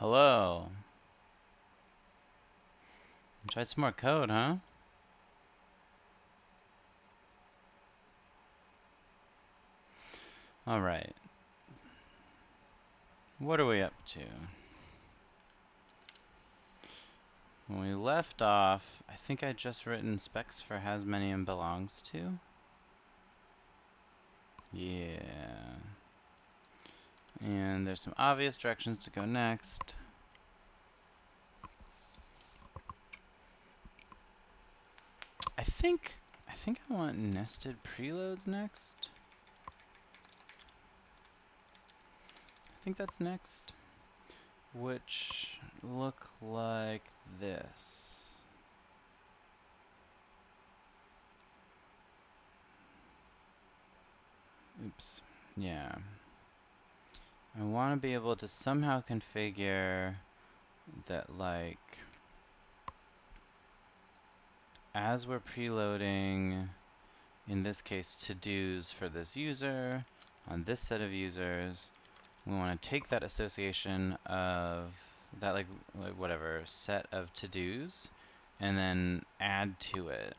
Hello. Try some more code, huh? Alright. What are we up to? When we left off, I think I'd just written specs for has many and belongs to. Yeah. And there's some obvious directions to go next. I think I want nested preloads next. I think that's next. Which look like this. Oops. Yeah. I want to be able to somehow configure that, like, as we're preloading, in this case, to-dos for this user, on this set of users, we want to take that association of that, like whatever, set of to-dos, and then add to it.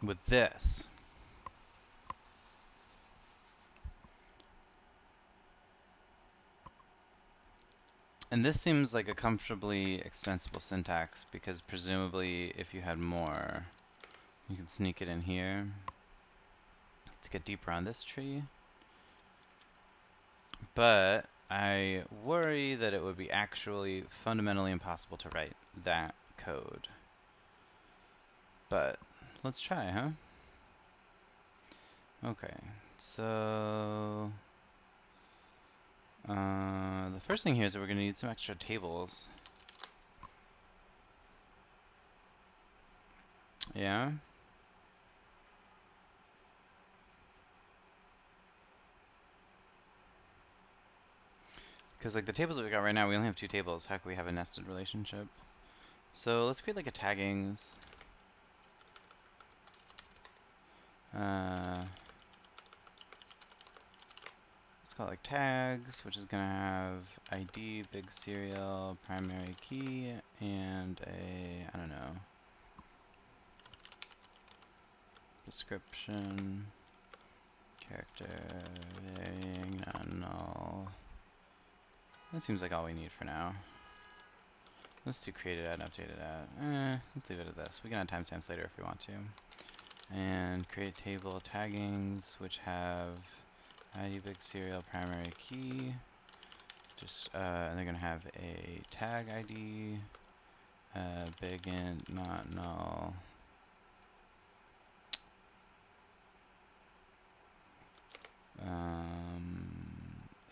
With this. And this seems like a comfortably extensible syntax, because presumably if you had more, you can sneak it in here to get deeper on this tree. But I worry that it would be actually fundamentally impossible to write that code. But let's try, huh? Okay, so the first thing here is that we're going to need some extra tables. Yeah? Because like the tables that we got right now, we only have 2 tables. How can we have a nested relationship? So let's create like a taggings. Let's call it like tags, which is gonna have ID, big serial, primary key, and a, I don't know, description, character, varying, not null. That seems like all we need for now. Let's do created at and updated at. Let's leave it at this. We can add timestamps later if we want to. And create table taggings, which have ID, big serial, primary key. Just and they're gonna have a tag ID, big int, not null.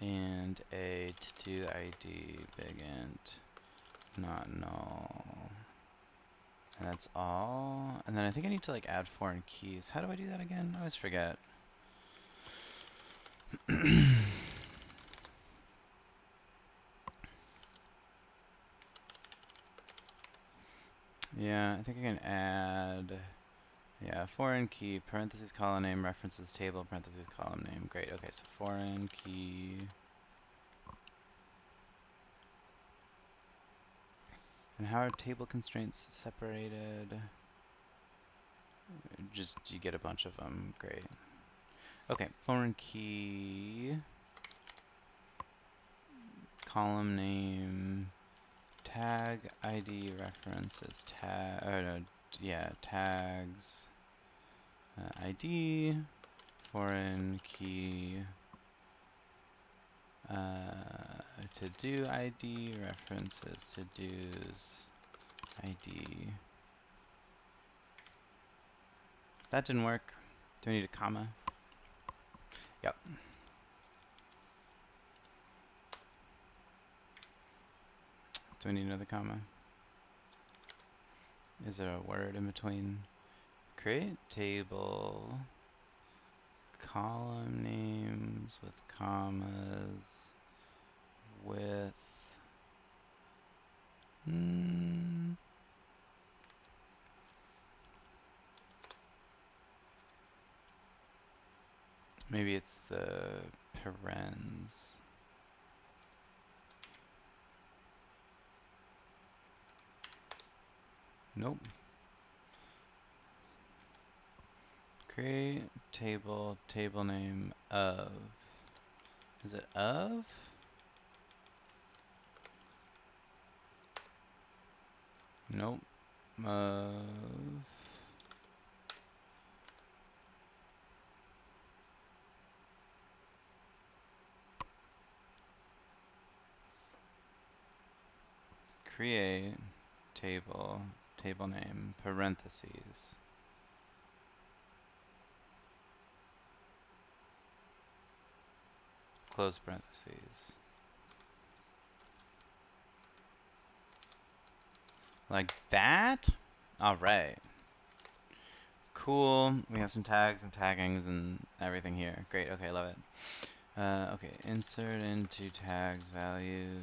And a to-do ID, big int, not null. And that's all. And then I think I need to like add foreign keys. How do I do that again? I always forget. Yeah, I think I can add, yeah, foreign key, parentheses column name, references table, parentheses column name. Great, okay, so foreign key. And how are table constraints separated? Just, you get a bunch of them, great. Okay, foreign key, column name, tag ID references, tag, or no, yeah, tags, ID, foreign key, to-do ID, references, to-dos, ID. That didn't work. Do we need a comma? Yep. Do we need another comma? Is there a word in between? Create table, column names with commas, with Maybe it's the parens. Nope. Create table, table name of. Is it of? Nope. Of. Create table, table name, parentheses. Close parentheses. Like that? Alright. Cool. We have some tags and taggings and everything here. Great. Okay, love it. Okay, insert into tags values.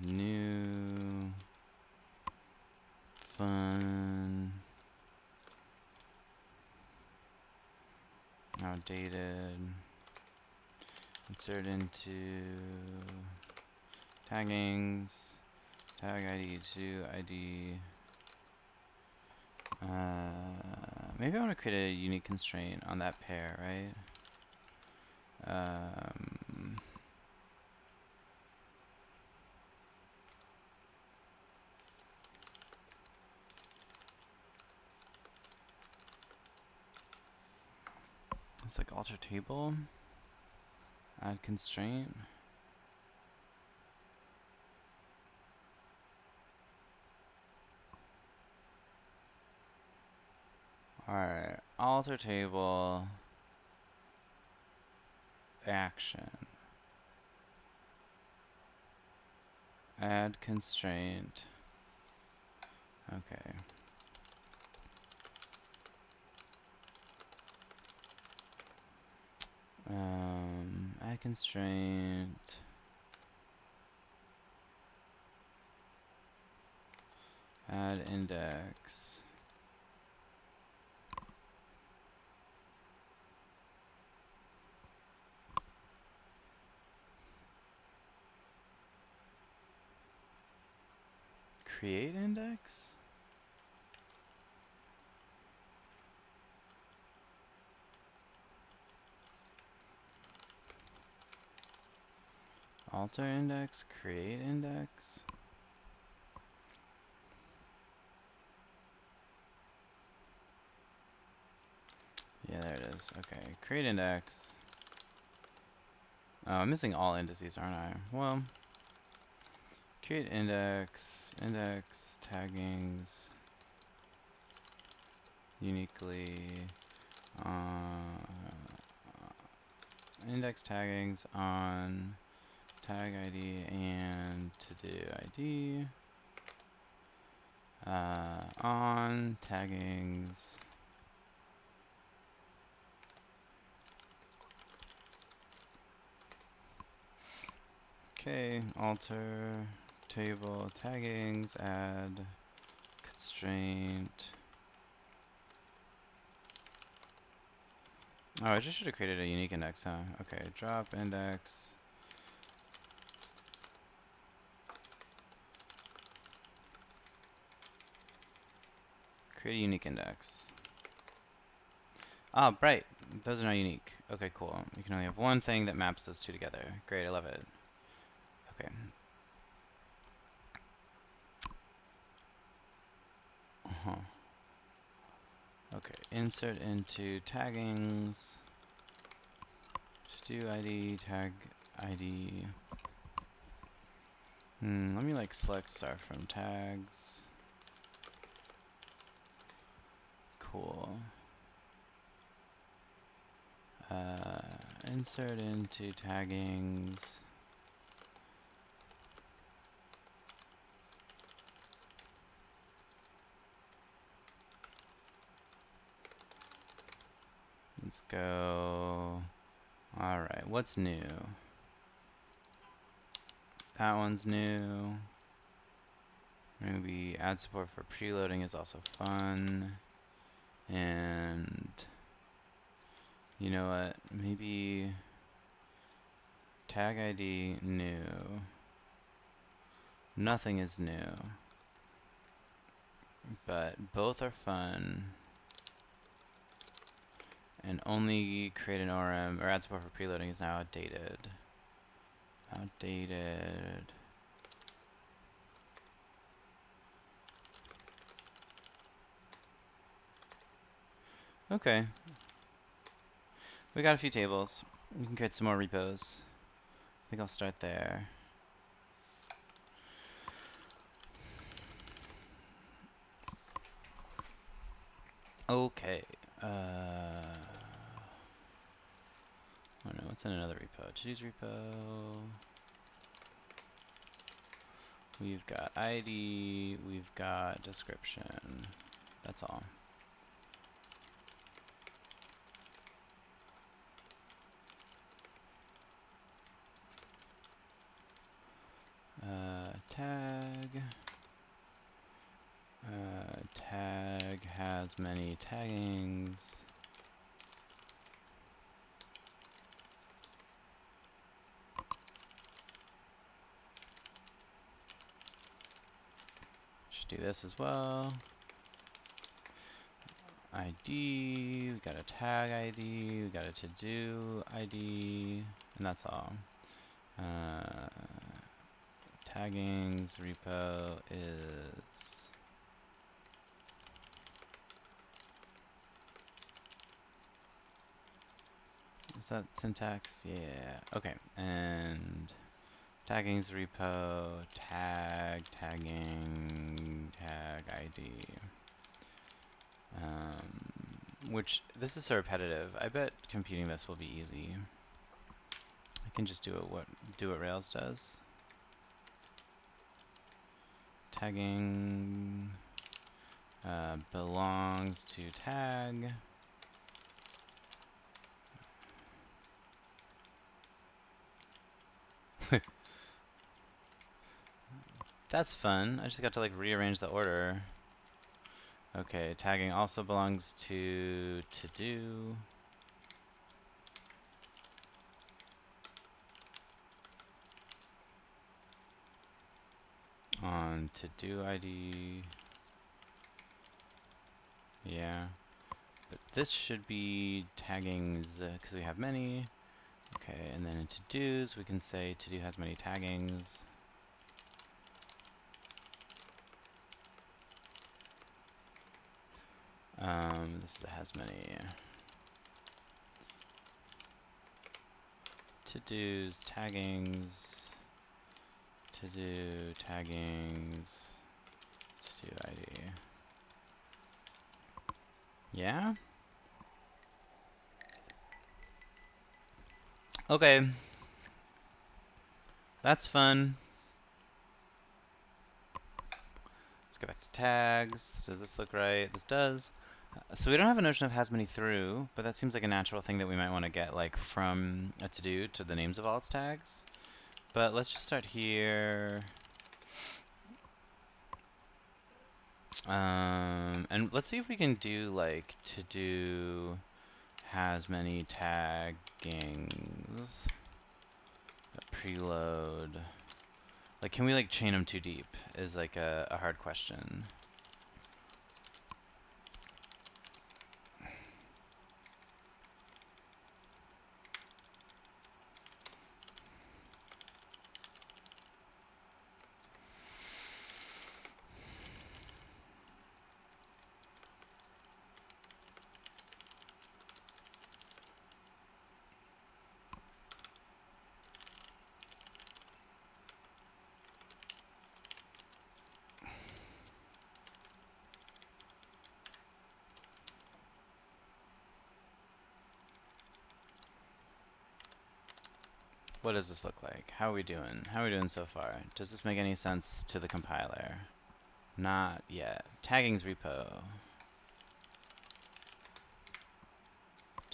New fun outdated. Insert into taggings. Tag ID to ID. Maybe I want to create a unique constraint on that pair, right? It's like alter table. Add constraint. Alright, alter table. Action. Add constraint. Okay. Add constraint. Add index. Create index? Alter index, create index. Yeah, there it is. Okay, create index. Oh, I'm missing all indices, aren't I? Well, create index, index taggings uniquely. Index taggings on tag ID and to do ID. On taggings. Okay, alter table taggings, add constraint. Oh, I just should have created a unique index, huh? Okay, drop index. Create a unique index. Ah, right. Those are not unique. Okay, cool. You can only have one thing that maps those two together. Great, I love it. Okay. Okay, insert into taggings. To do ID, tag ID. Let me like select start from tags. Cool. Insert into taggings. Let's go. Alright, what's new? That one's new. Maybe add support for preloading is also fun. And you know what? Maybe tag ID new. Nothing is new. But both are fun. And only create an ORM or add support for preloading is now outdated. Outdated. Okay. We got a few tables. We can create some more repos. I think I'll start there. Okay. I don't know, what's in another repo? To-dos repo. We've got ID, we've got description. That's all. Tag. Tag has many taggings. Should do this as well. ID, we got a tag ID, we got a to-do ID, and that's all. Taggings repo is that syntax? Yeah. Okay. And taggings repo tagging tag ID. Which this is so repetitive. I bet computing this will be easy. I can just do what Rails does. Tagging belongs to tag. That's fun. I just got to like rearrange the order. Okay, tagging also belongs to do. On to-do ID. Yeah. But this should be taggings because we have many. Okay, and then in to-dos we can say to-do has many taggings. This has many to-dos, taggings, to-do, taggings, to-do ID. Yeah? Okay. That's fun. Let's go back to tags. Does this look right? This does. So we don't have a notion of has many through, but that seems like a natural thing that we might want to get like from a to-do to the names of all its tags. But let's just start here. And let's see if we can do like to-do has many taggings. A preload. Like, can we like chain them too deep? Is like a hard question. What does this look like? How are we doing? How are we doing so far? Does this make any sense to the compiler? Not yet. Taggings repo.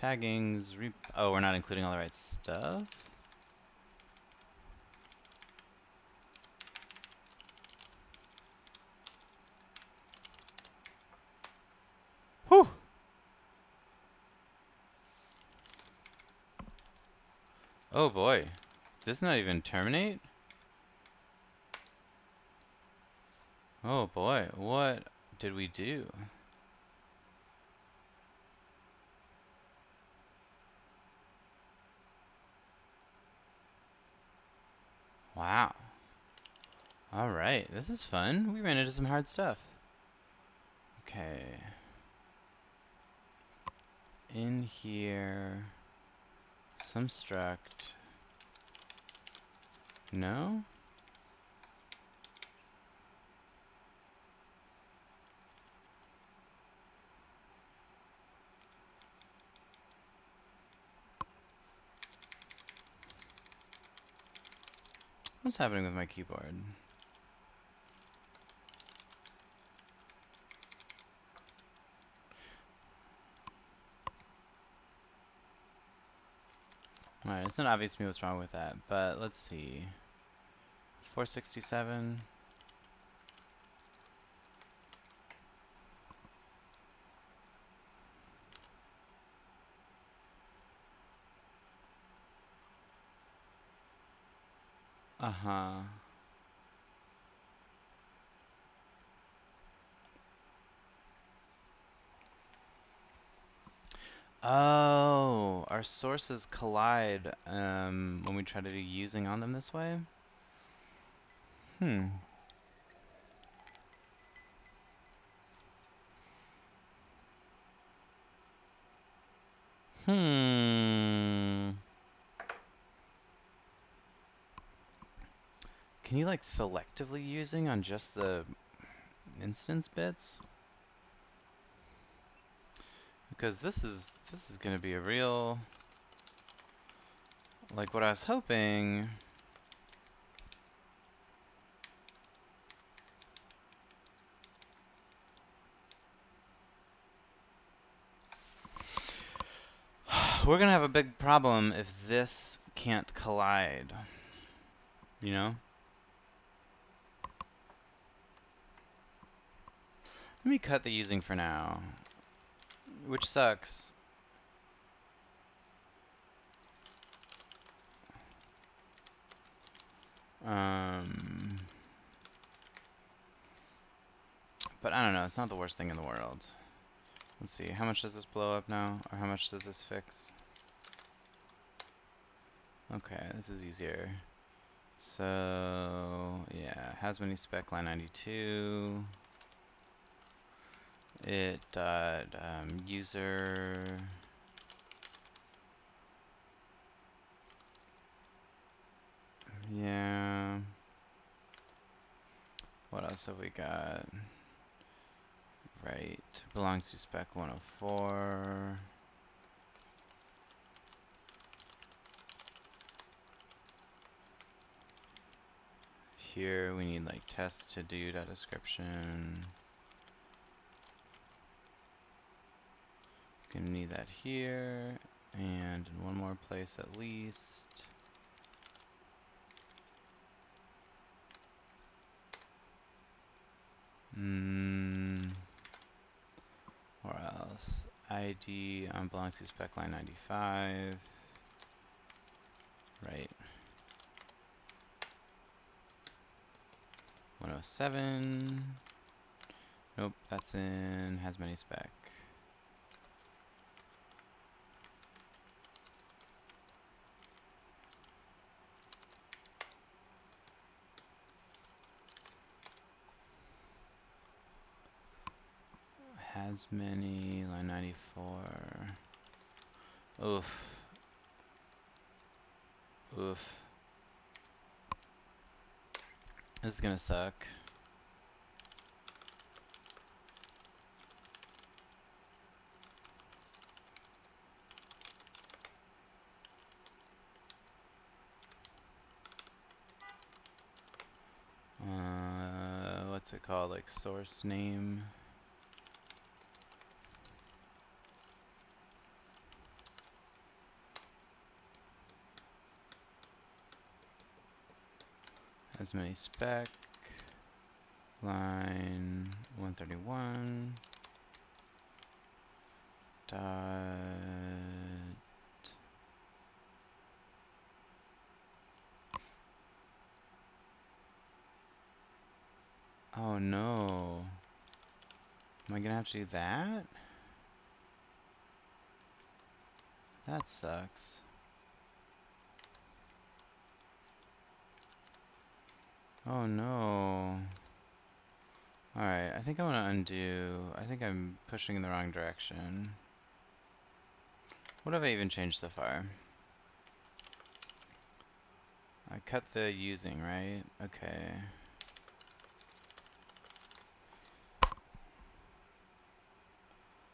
Taggings repo. Oh, we're not including all the right stuff? Oh boy. Does not even terminate? Oh boy. What did we do? Wow. Alright. This is fun. We ran into some hard stuff. Okay. In here. Some struct. No? What's happening with my keyboard? Alright, it's not obvious to me what's wrong with that, but let's see. 467. Uh-huh. Oh, our sources collide when we try to do using on them this way? Hmm. Hmm. Can you like selectively using on just the instance bits? Because this is gonna be a real, like what I was hoping. We're gonna have a big problem if this can't collide. You know? Let me cut the using for now. Which sucks. But I don't know, it's not the worst thing in the world. Let's see, how much does this blow up now? Or how much does this fix? Okay, this is easier. So, yeah, has many spec line 92. It user. Yeah. What else have we got? Right, belongs to spec 104. Here we need like test to do dot description. Gonna need that here and in one more place at least. Or else ID belongs to spec line 95. Right. 107. Nope, that's in has many spec. Has many line 94. Oof. Oof. This is gonna suck. What's it called? Like source name. As many spec. Line 131. Dot. Oh no. Am I gonna have to do that? That sucks. Oh no. Alright, I think I want to undo. I think I'm pushing in the wrong direction. What have I even changed so far? I cut the using, right? Okay.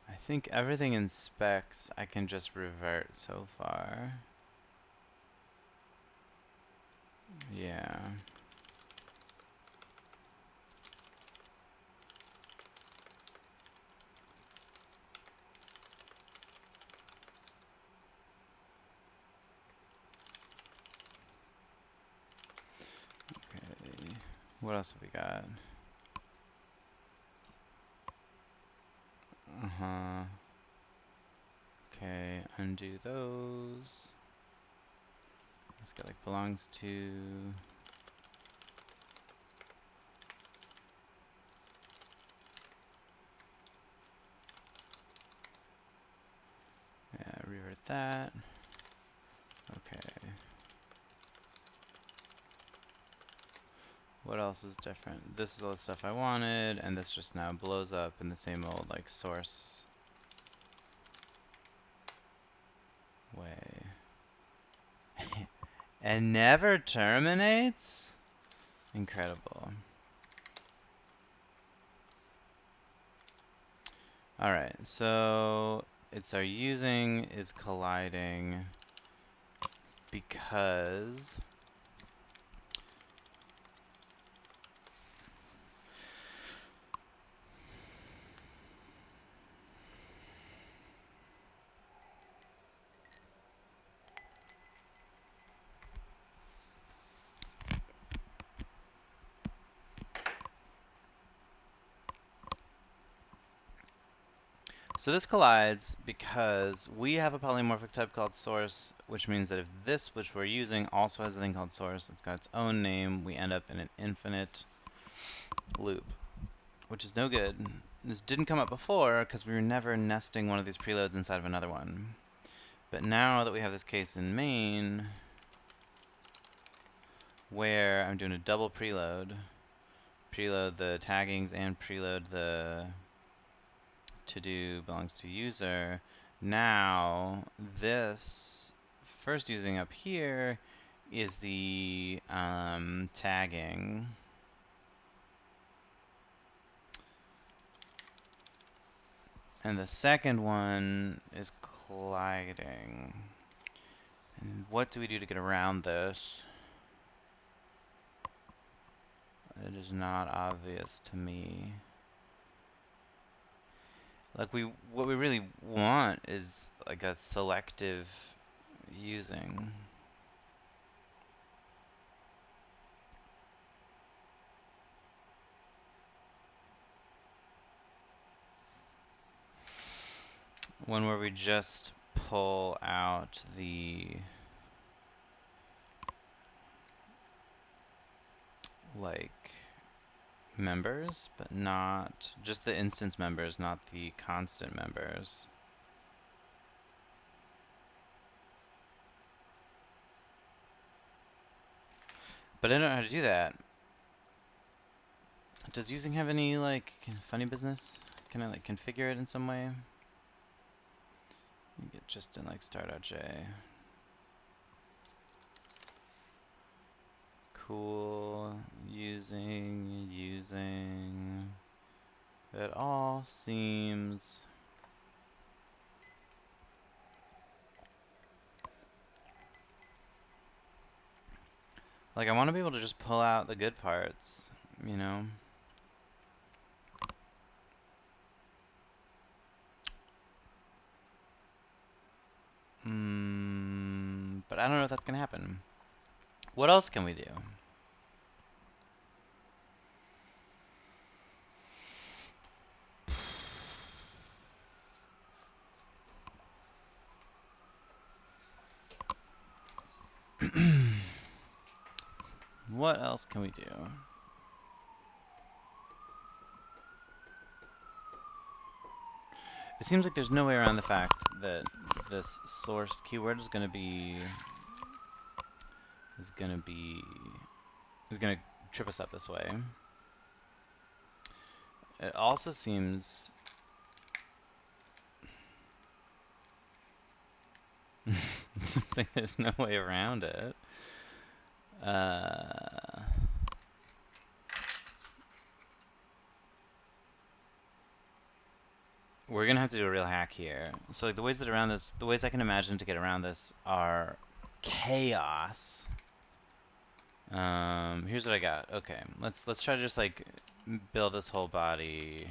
I think everything in specs I can just revert so far. Yeah. Okay. What else have we got? Uh-huh. Okay, undo those. Let's get like belongs to. Yeah, revert that. Okay. What else is different? This is all the stuff I wanted, and this just now blows up in the same old like source way. And never terminates? Incredible. Alright, so it's our using is colliding because so this collides because we have a polymorphic type called source, which means that if this, which we're using, also has a thing called source, it's got its own name, we end up in an infinite loop, which is no good. This didn't come up before because we were never nesting one of these preloads inside of another one. But now that we have this case in main, where I'm doing a double preload the taggings and preload the to-do belongs to user. Now this first using up here is the tagging. And the second one is colliding. And what do we do to get around this? It is not obvious to me. Like what we really want is like a selective using. One where we just pull out the like members, but not just the instance members, not the constant members. But I don't know how to do that. Does using have any like funny business? Can I like configure it in some way? Get just in like start.j. Cool. Using. It all seems like I want to be able to just pull out the good parts, you know? But I don't know if that's gonna happen. What else can we do? What else can we do? It seems like there's no way around the fact that this source keyword is gonna trip us up this way. It also seems it seems like there's no way around it. We're gonna have to do a real hack here. So like the ways I can imagine to get around this are chaos. Here's what I got. Okay, let's try to just like build this whole body.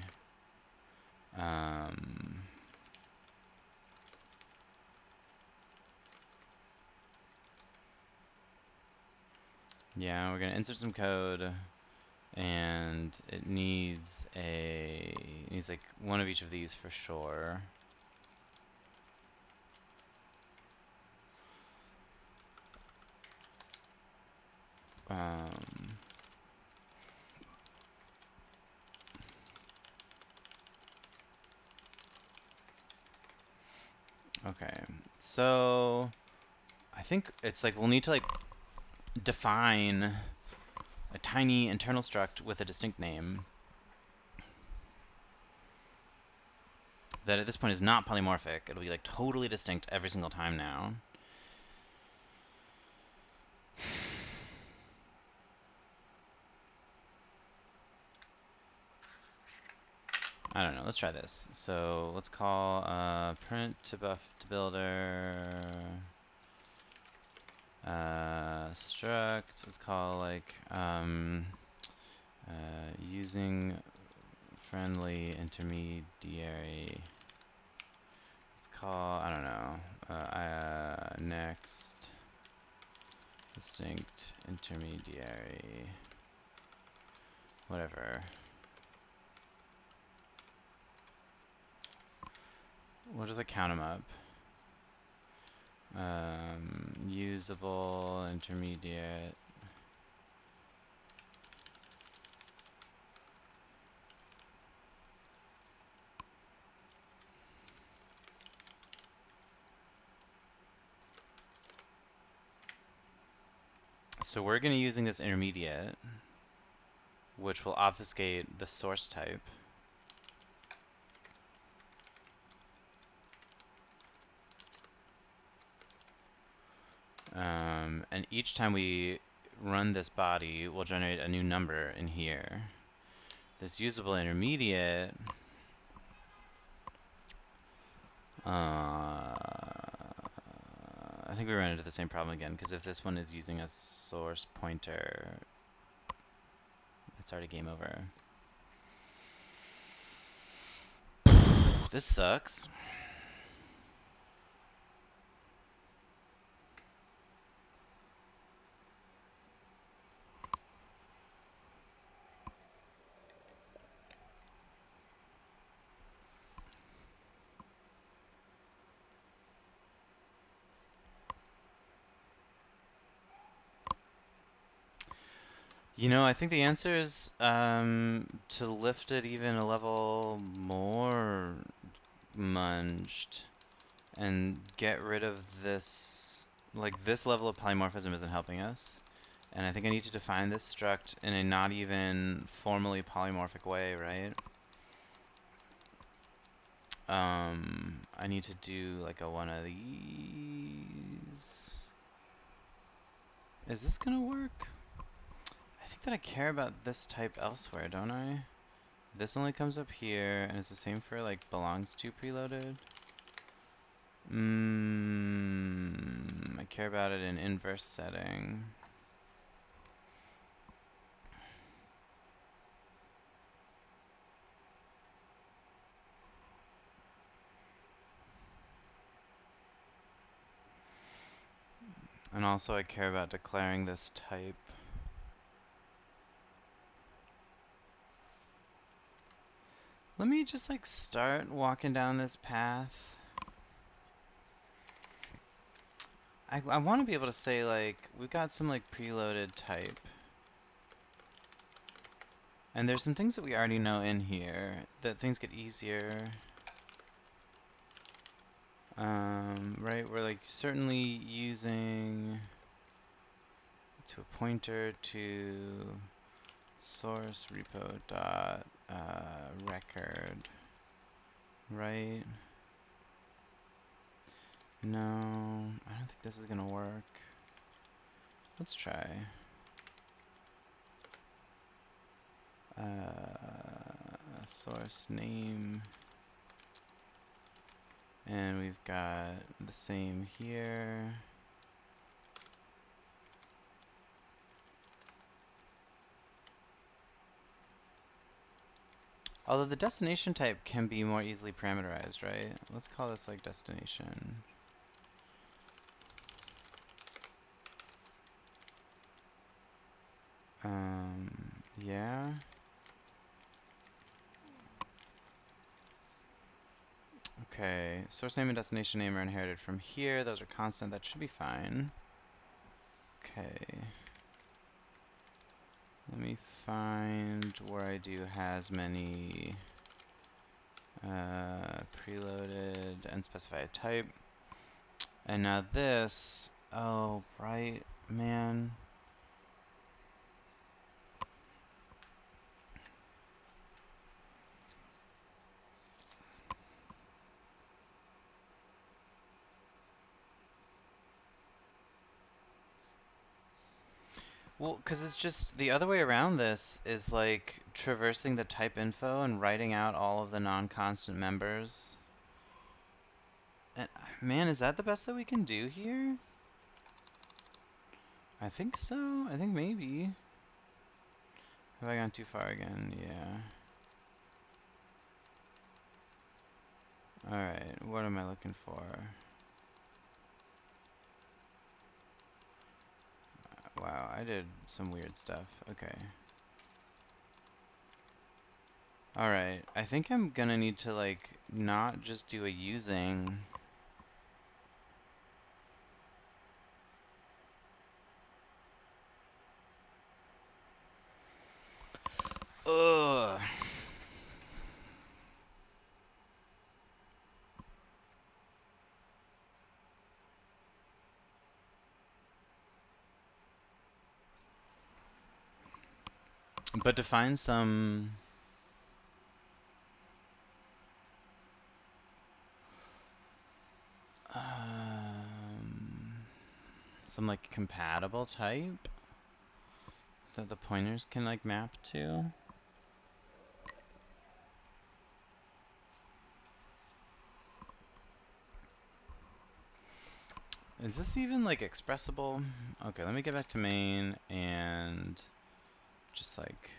Yeah, we're gonna insert some code, and it needs like one of each of these for sure. Okay, so I think it's like we'll need to like define a tiny internal struct with a distinct name that at this point is not polymorphic. It'll be like totally distinct every single time now. I don't know, let's try this. So let's call print to buff to builder struct. Let's call like using friendly intermediary. Let's call, I don't know, next distinct intermediary, whatever. We'll just like count them up. Usable, intermediate. So we're going to be using this intermediate, which will obfuscate the source type. And each time we run this body, we'll generate a new number in here. This usable intermediate I think we ran into the same problem again, because if this one is using a source pointer, it's already game over. This sucks. You know, I think the answer is to lift it even a level more munged and get rid of this. Like, this level of polymorphism isn't helping us. And I think I need to define this struct in a not even formally polymorphic way, right? I need to do like a one of these. Is this gonna work? I think that I care about this type elsewhere, don't I? This only comes up here, and it's the same for like belongs to preloaded. I care about it in inverse setting. And also I care about declaring this type. Let me just like start walking down this path. I want to be able to say like, we've got some like preloaded type. And there's some things that we already know in here, that things get easier. Right, we're like certainly using to a pointer to source repo dot record, right? No, I don't think this is gonna work. Let's try. Source name, and we've got the same here. Although the destination type can be more easily parameterized, right? Let's call this like destination. Yeah. Okay, source name and destination name are inherited from here. Those are constant. That should be fine. Okay. Let me find where I do has many preloaded and specify a type. And now this, oh, right, man. Well, because it's just the other way around this is like traversing the type info and writing out all of the non-constant members. And, man, is that the best that we can do here? I think so. I think maybe. Have I gone too far again? Yeah. Alright, what am I looking for? Wow, I did some weird stuff. Okay. Alright, I think I'm gonna need to, like, not just do a using. Ugh. But to find some like compatible type that the pointers can like map to. Is this even like expressible? Okay, let me get back to main and just like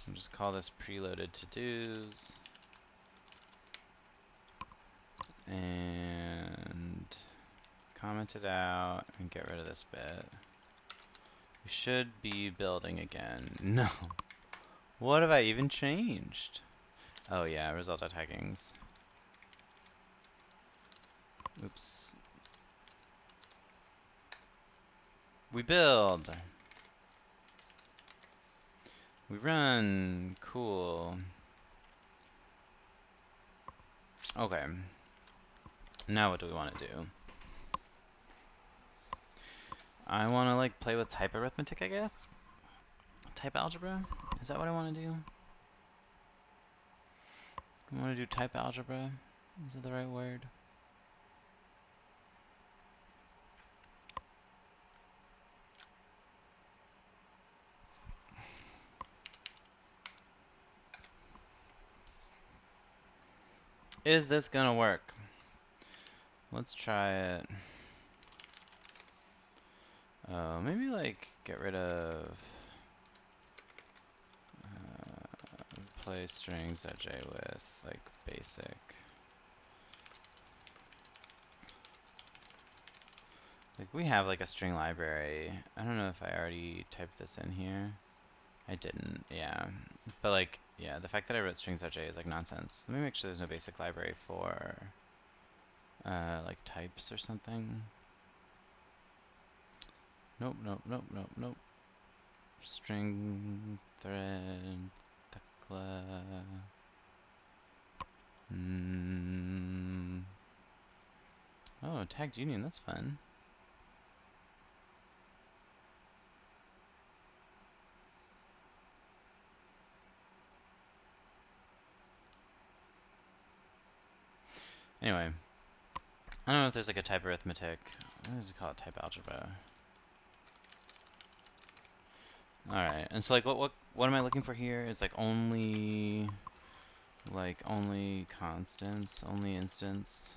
I'll just call this preloaded to-dos and comment it out and get rid of this bit. We should be building again. No. What have I even changed? Oh yeah, result.taggings. Oops. We build. We run. Cool. Okay. Now what do we want to do? I want to like play with type arithmetic, I guess. Type algebra? Is that what I want to do? I want to do type algebra. Is that the right word? Is this gonna work? Let's try it. Maybe like get rid of replace strings.j with like basic. Like we have like a string library. I don't know if I already typed this in here. I didn't, yeah. But like, yeah, the fact that I wrote strings.j is like nonsense. Let me make sure there's no basic library for like types or something. Nope, nope, nope, nope, nope. string thread tecla. Oh, tagged union, that's fun. Anyway, I don't know if there's like a type arithmetic. I like to call it type algebra. Alright, and so like what am I looking for here? Is like only constants, only instants.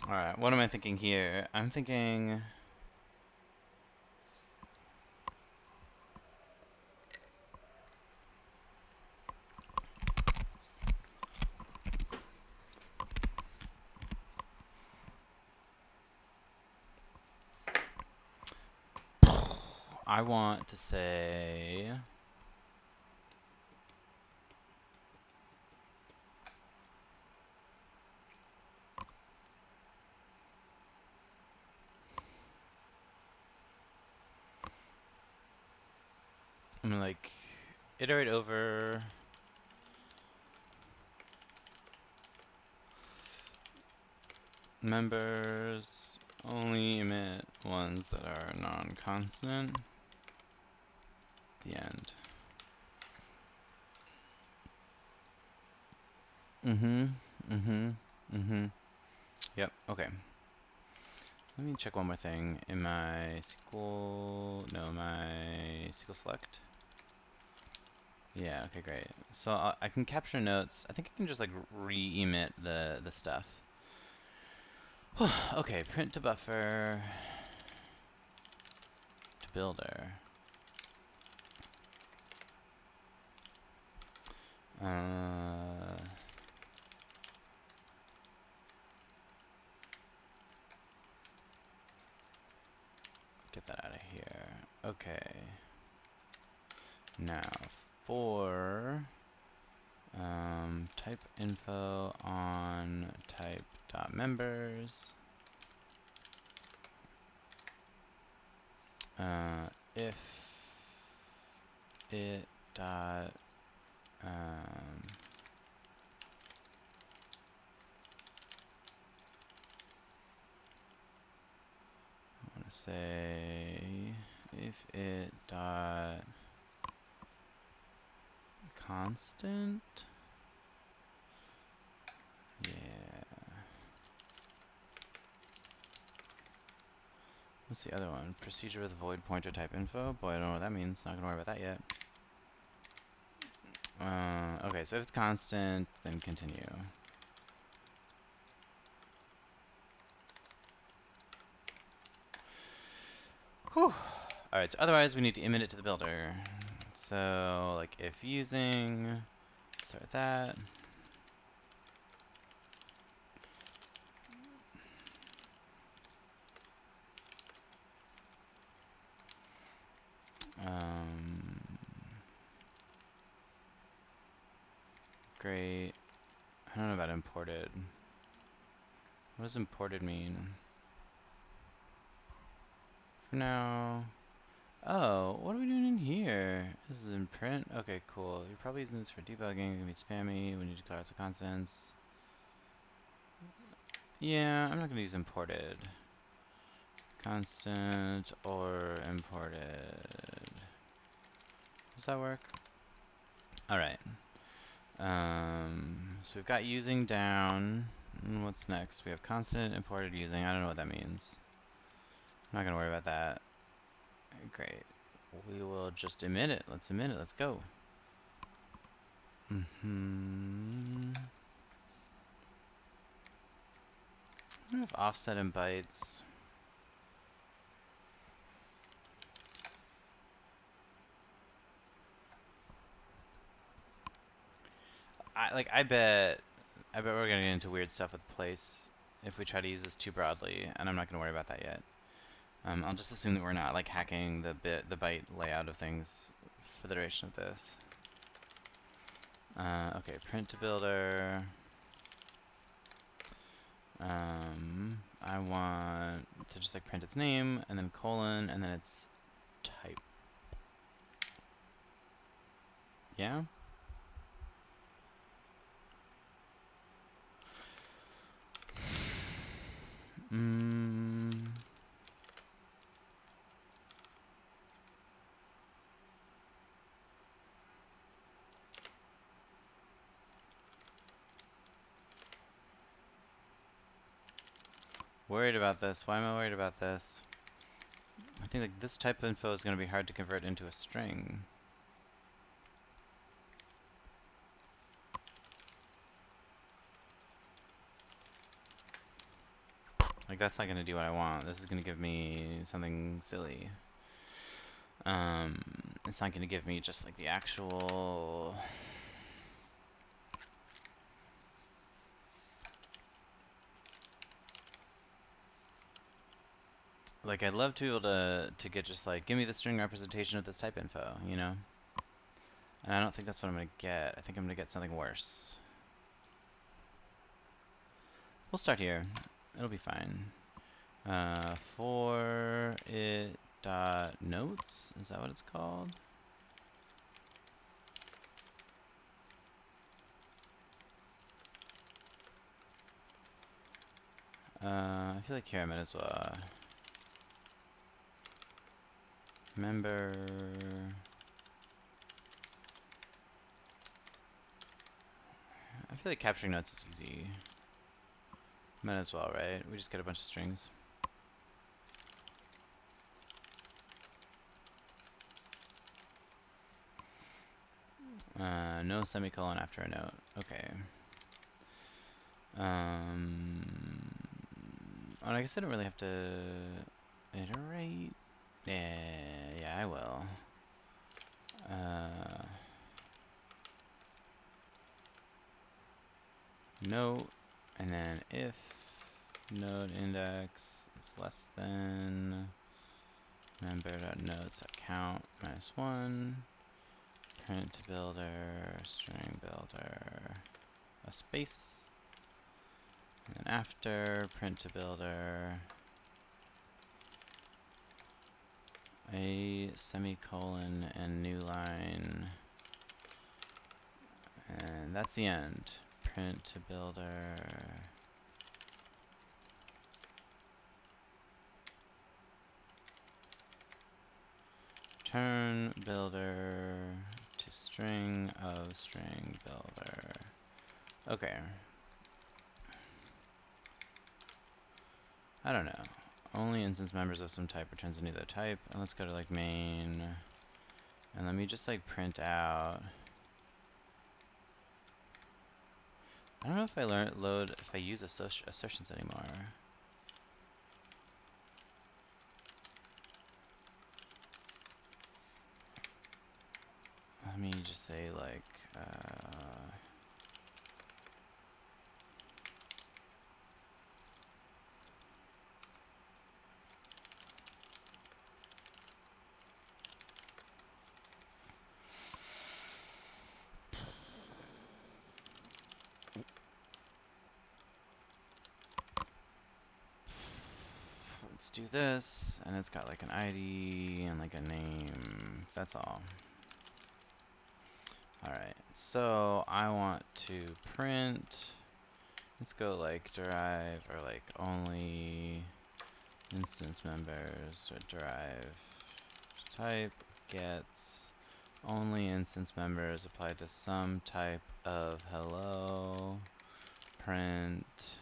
Alright, what am I thinking here? I'm thinking... I want to say... I'm gonna like iterate over members, only emit ones that are non-constant. The end. Yep, okay. Let me check one more thing in my SQL, my SQL select. Yeah, okay, great. So I can capture notes. I think I can just like re-emit the stuff. Okay, print to buffer to builder. Get that out of here. Okay. Now for type info on type dot members. If it dot I want to say if it dot constant. Yeah. What's the other one? Procedure with void pointer type info. Boy, I don't know what that means. Not gonna worry about that yet. Okay, so if it's constant, then continue. Whew. Alright, so otherwise we need to emit it to the builder. So, like, if using, start with that. Great. I don't know about imported. What does imported mean? For now... Oh, what are we doing in here? This is in print? Okay, cool. You're probably using this for debugging. It's gonna be spammy. We need to declare lots of constants. Yeah, I'm not gonna use imported. Constant or imported. Does that work? Alright. So we've got using down. And what's next? We have constant, imported, using. I don't know what that means. I'm not gonna worry about that. Great. We will just emit it. Let's emit it. Let's go. I don't know if offset and bytes. I bet we're gonna get into weird stuff with place if we try to use this too broadly, and I'm not gonna worry about that yet. I'll just assume that we're not like hacking the byte layout of things for the duration of this. Okay, print to builder. I want to just like print its name and then colon and then its type. Yeah? Worried about this. Why am I worried about this? I think like this type of info is going to be hard to convert into a string. Like that's not going to do what I want. This is going to give me something silly. It's not going to give me just like the actual... Like I'd love to be able to get just like, give me the string representation of this type info, you know? And I don't think that's what I'm going to get. I think I'm going to get something worse. We'll start here. It'll be fine. For it dot notes, is that what it's called? I feel like here I might as well member. I feel like capturing notes is easy. Might as well, right? We just get a bunch of strings. No semicolon after a note. Okay. Oh, I guess I don't really have to iterate. Yeah, I will. Note, and then if node index is less than member.nodes.count -1, print to builder, string builder, a space, and then after print to builder, a semicolon and new line, and that's the end. Print to builder. Turn builder to string of string builder. Okay. I don't know. Only instance members of some type returns a new type. And let's go to like main. And let me just like print out. I don't know if I if I use assertions anymore. Let me just say like, let's do this, and it's got like an ID and like a name. That's all. Alright, so I want to print, let's go like derive or like only instance members or derive type gets only instance members applied to some type of hello print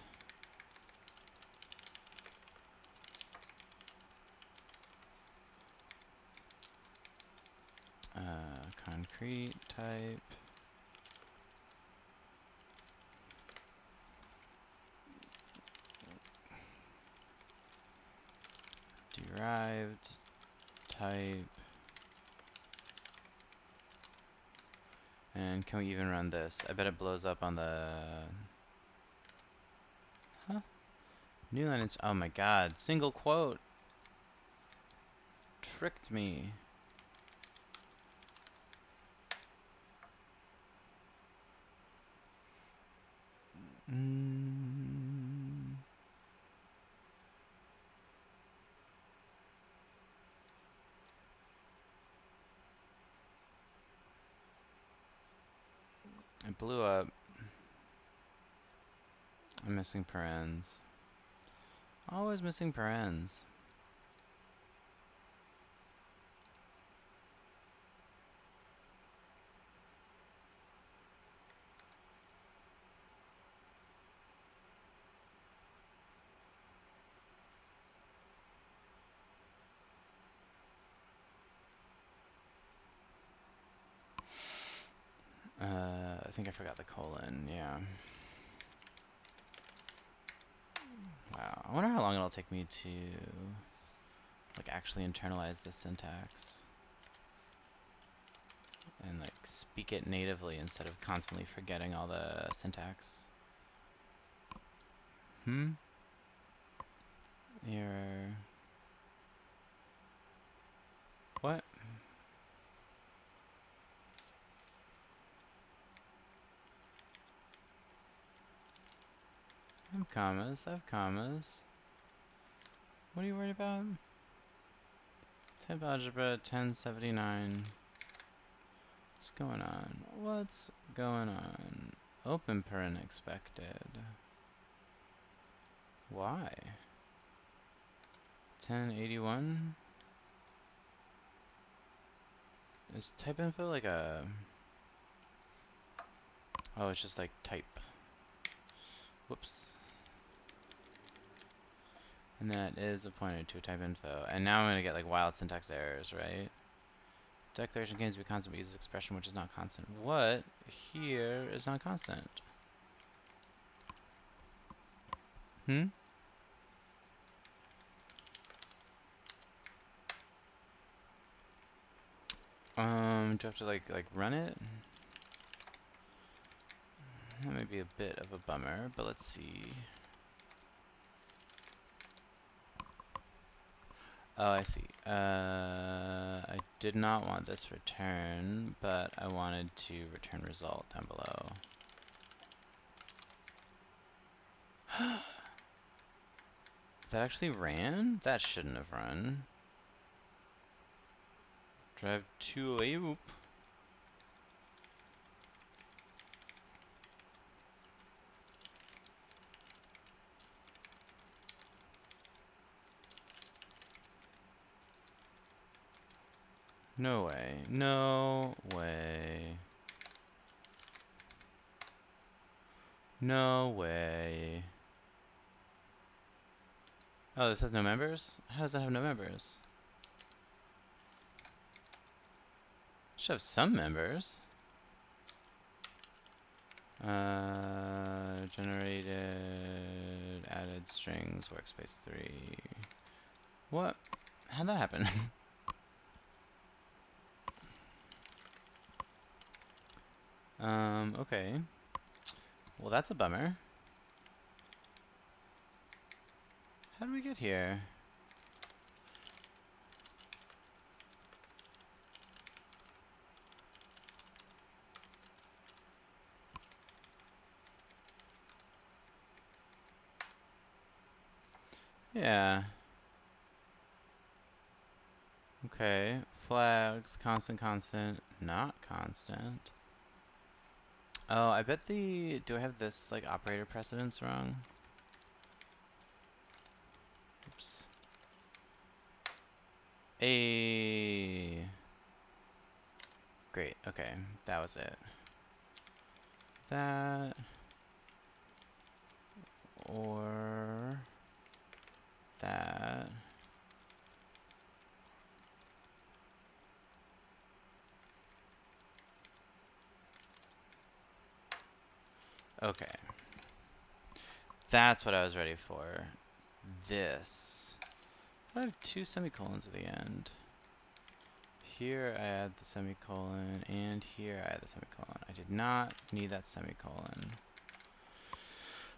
concrete type derived type. And can we even run this? I bet it blows up on the... Huh? New line is... Oh my god. Single quote. Tricked me. It blew up. I'm missing parens. Always missing parens. I think I forgot the colon, yeah. Wow, I wonder how long it'll take me to like actually internalize the syntax and like speak it natively instead of constantly forgetting all the syntax. Error. What? I have commas, I have commas. What are you worried about? Type algebra 1079. What's going on? What's going on? Open paren expected. Why? 1081? Is type info like a... Oh, it's just like type. Whoops. And that is a pointer to a type info. And now I'm going to get like wild syntax errors, right? Declaration claims to be constant but uses expression which is not constant. What here is not constant? Do I have to like run it? That might be a bit of a bummer, but let's see. Oh, I see. I did not want this return, but I wanted to return result down below. That actually ran? That shouldn't have run. Drive to a loop. No way. No way. No way. Oh, this has no members? How does that have no members? It should have some members. Generated, added strings, workspace 3. What? How'd that happen? Okay. Well, that's a bummer. How did we get here? Yeah. Okay. Flags, constant, constant, not constant. Oh, I bet the... Do I have this, like, operator precedence wrong? Oops. Hey. Great, okay. That was it. That... Or... That... Okay. That's what I was ready for. This. I have 2 semicolons at the end. Here I add the semicolon, and here I add the semicolon. I did not need that semicolon.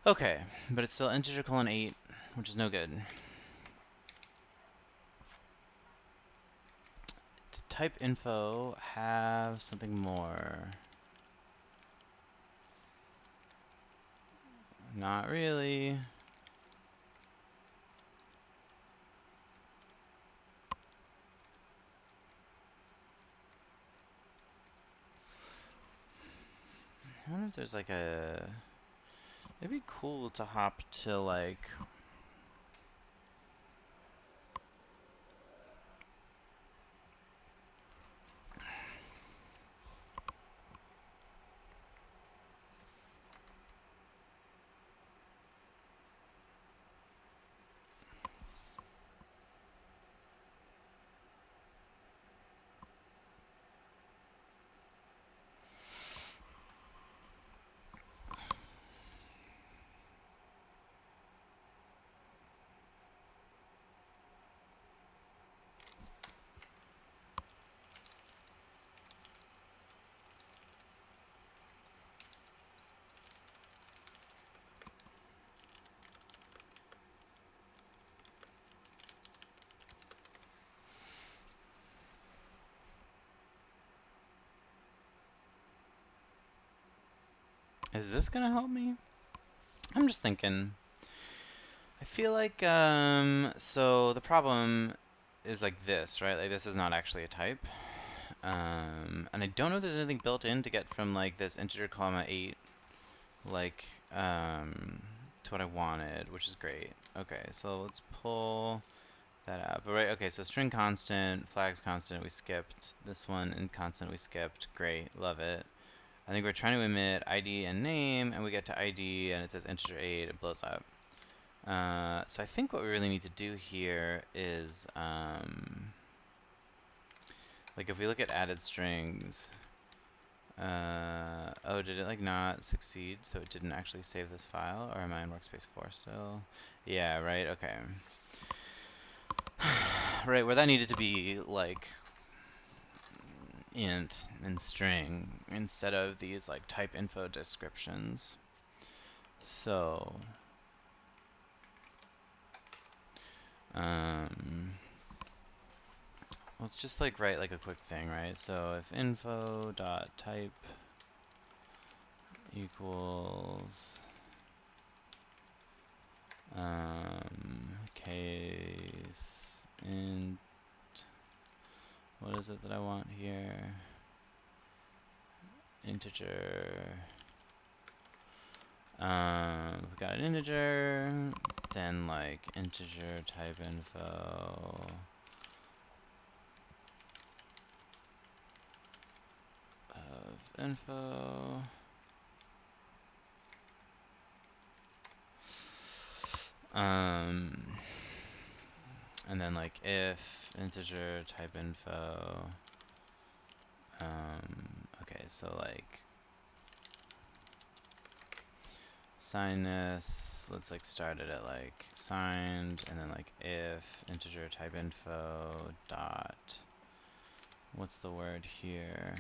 Okay, but it's still integer colon 8, which is no good. To type info, have something more. Not really. I wonder if there's like a... It'd be cool to hop to like... Is this gonna help me? I'm just thinking. I feel like, so the problem is like this, right? Like this is not actually a type. And I don't know if there's anything built in to get from like this integer comma 8, like, to what I wanted, which is great. Okay, so let's pull that out. But right, okay, so string constant, flags constant, we skipped. This one in constant we skipped. Great, love it. I think we're trying to emit ID and name, and we get to ID, and it says integer 8, it blows up. So I think what we really need to do here is, like if we look at added strings, oh, did it like not succeed, so it didn't actually save this file, or am I in workspace 4 still? Yeah, right, okay. Right, where that needed to be like int and string instead of these like type info descriptions. So let's just like write like a quick thing, right? So if info dot type equals case int, what is it that I want here? Integer. We've got an integer, then like integer type info. Of info. And then like if integer type info. Okay, so like sign this, let's like start it at like signed, and then like if integer type info dot, what's the word here?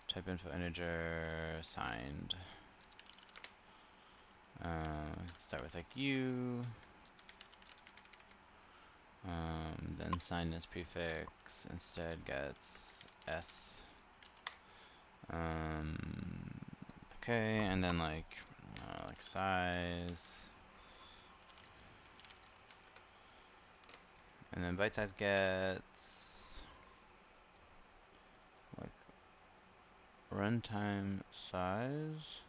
Type info integer signed. Start with like u, then signness prefix instead gets s. Okay, and then like size, and then byte size gets like runtime size.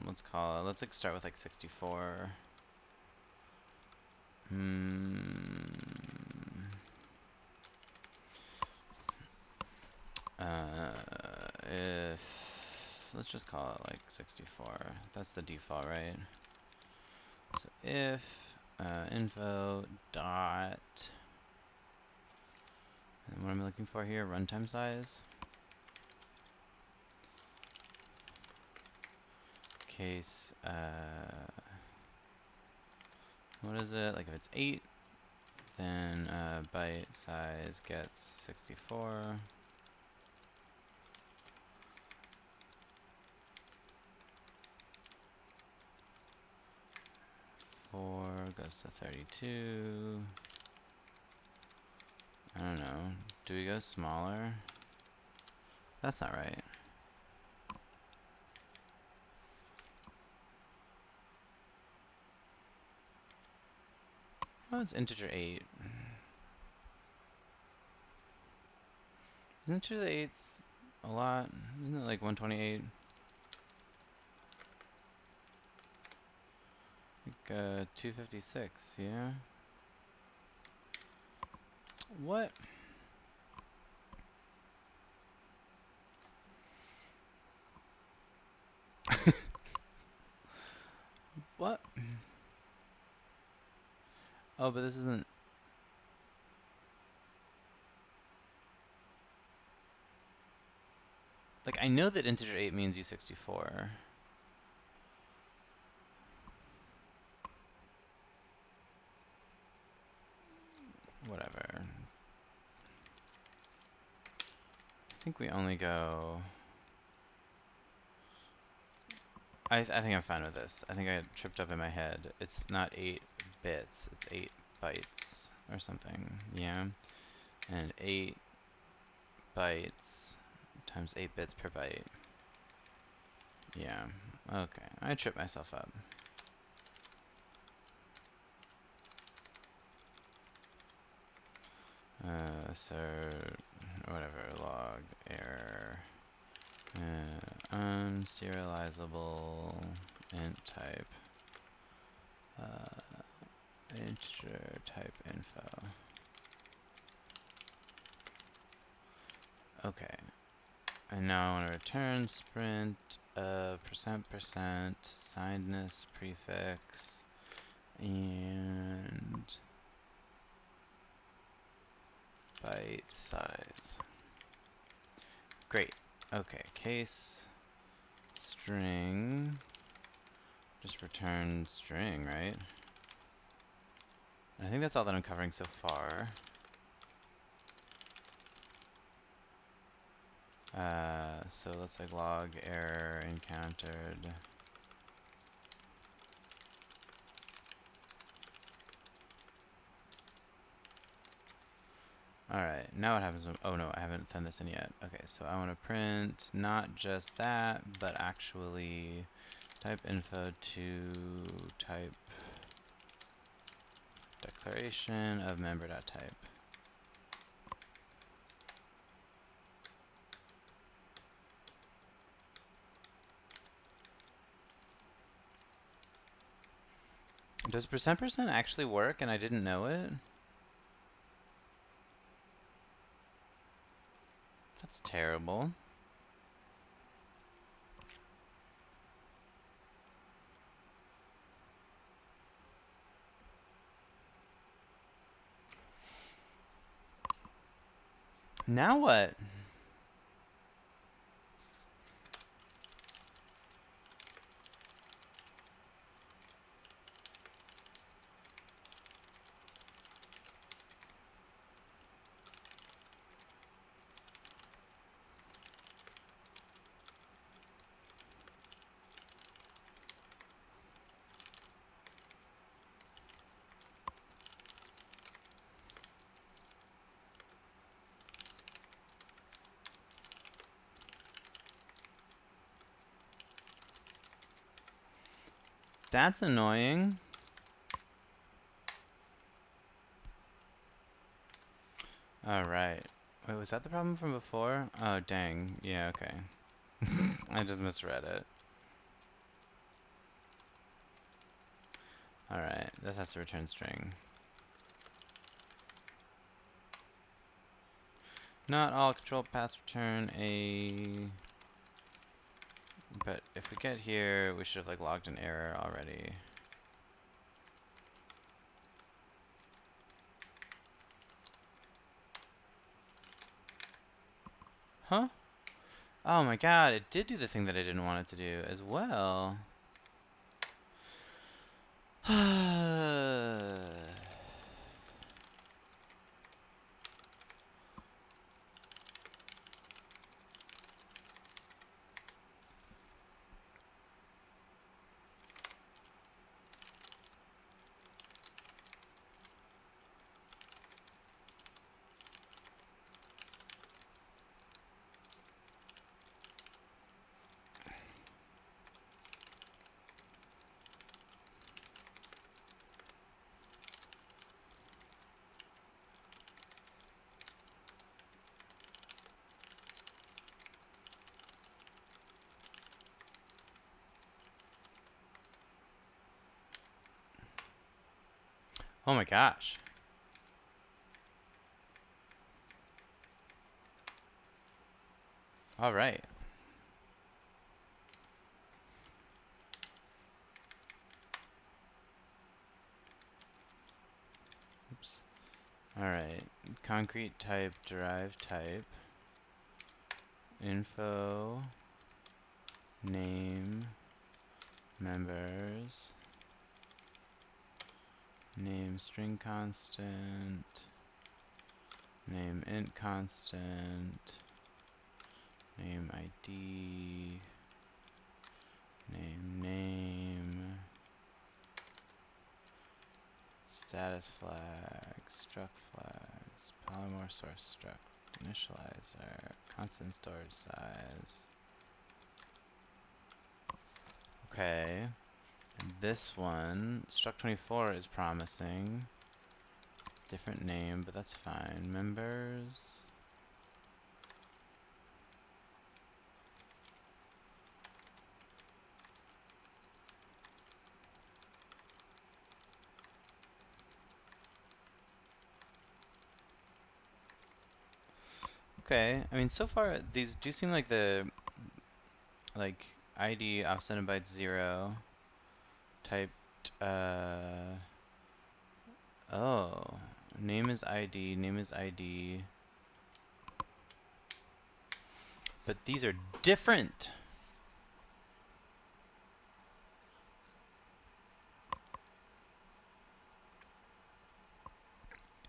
Let's call it. Let's like start with like 64. If let's just call it like 64. That's the default, right? So if info dot, and what am I looking for here? Runtime size. Case what is it? Like if it's 8, then byte size gets 64. 4 goes to 32. I don't know. Do we go smaller? That's not right. Oh, it's integer 8. Isn't integer the 8th a lot? Isn't it like 128? Like 256, yeah? What? What? Oh, but this isn't... Like, I know that integer 8 means U64. Whatever. I think we only go... I think I'm fine with this. I think I tripped up in my head. It's not 8 bits, it's 8 bytes or something, yeah? And 8 bytes times 8 bits per byte. Yeah, okay. I tripped myself up. So, whatever, log error. Unserializable int type. Integer type info. Okay. And now I want to return sprint %% signedness prefix and byte size. Great. Okay, case string. Just return string, right? I think that's all that I'm covering so far. So let's like log error encountered. Alright, now what happens when, oh no, I haven't done this in yet. Okay, so I want to print not just that, but actually type info to type declaration of member.type. Does %% actually work and I didn't know it? That's terrible. Now what? That's annoying. Alright. Wait, was that the problem from before? Oh, dang. Yeah, okay. I just misread it. Alright, that has to return string. Not all control paths return a... But if we get here, we should have like logged an error already. Huh? Oh my god, it did do the thing that I didn't want it to do as well. Oh my gosh. All right. Oops. All right. Concrete type, derived type, info, name, members, name string constant, name int constant, name ID, name, status flags, struct flags, polymorph source struct, initializer, constant storage size. Okay. And this one, struct24 is promising. Different name, but that's fine. Members. Okay, I mean, so far these do seem like the ID offset byte 0 typed. Oh, name is ID, but these are different.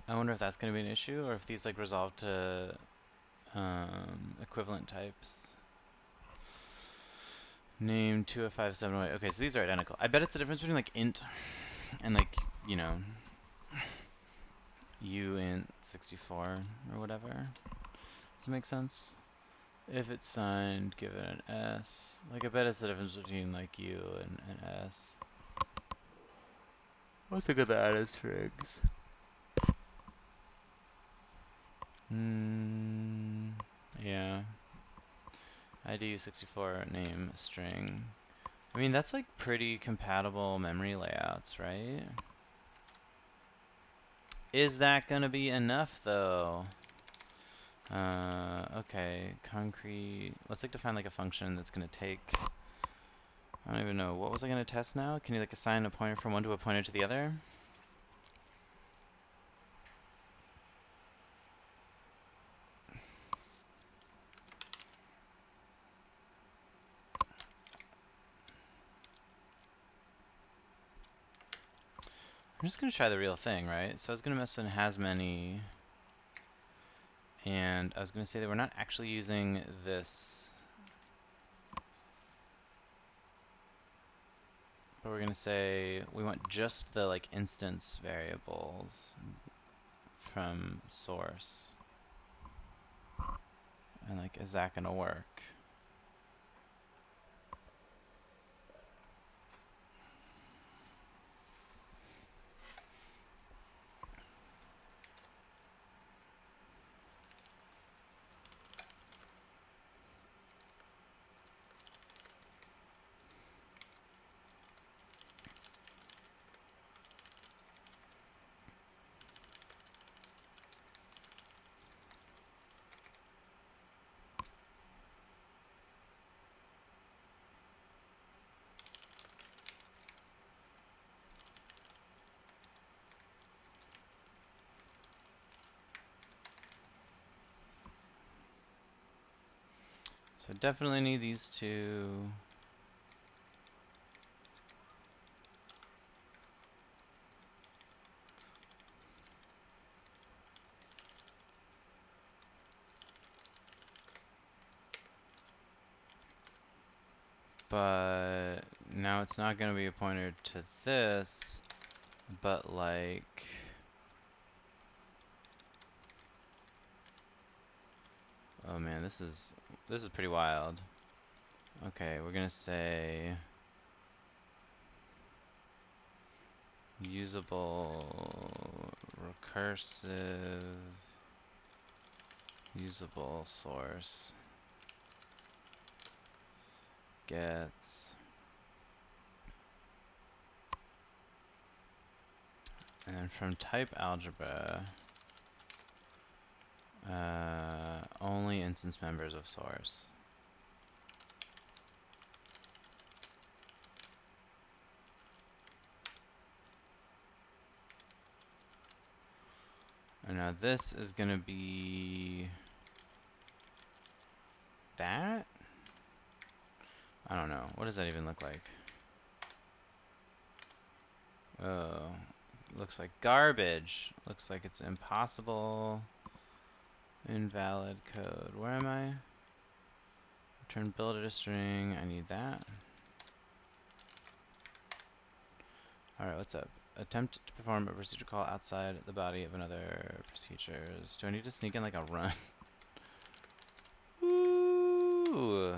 I wonder if that's going to be an issue, or if these like resolve to equivalent types. Name 20578. Okay, so these are identical. I bet it's the difference between like int and like, you know, uint 64 or whatever. Does it make sense? If it's signed, give it an S. Like, I bet it's the difference between like U and an S. Let's look at the added strings. Yeah. ID 64 name string. I mean, that's like pretty compatible memory layouts, right? Is that gonna be enough though? Okay, concrete. Let's like define like a function that's gonna take. I don't even know. What was I gonna test now? Can you like assign a pointer from one to a pointer to the other? I'm just gonna try the real thing, right? So I was gonna mess with has many, and I was gonna say that we're not actually using this, but we're gonna say we want just the like instance variables from source, and like, is that gonna work? So definitely need these two. But now it's not going to be a pointer to this, but like, oh man, this is pretty wild. Okay, we're going to say usable recursive usable source gets And then from type algebra, only instance members of source. And now this is going to be that? I don't know. What does that even look like? Oh, looks like garbage. Looks like it's impossible. Invalid code. Where am I? Return build a string. I need that. Alright, what's up? Attempt to perform a procedure call outside the body of another procedures. Do I need to sneak in like a run? Ooh.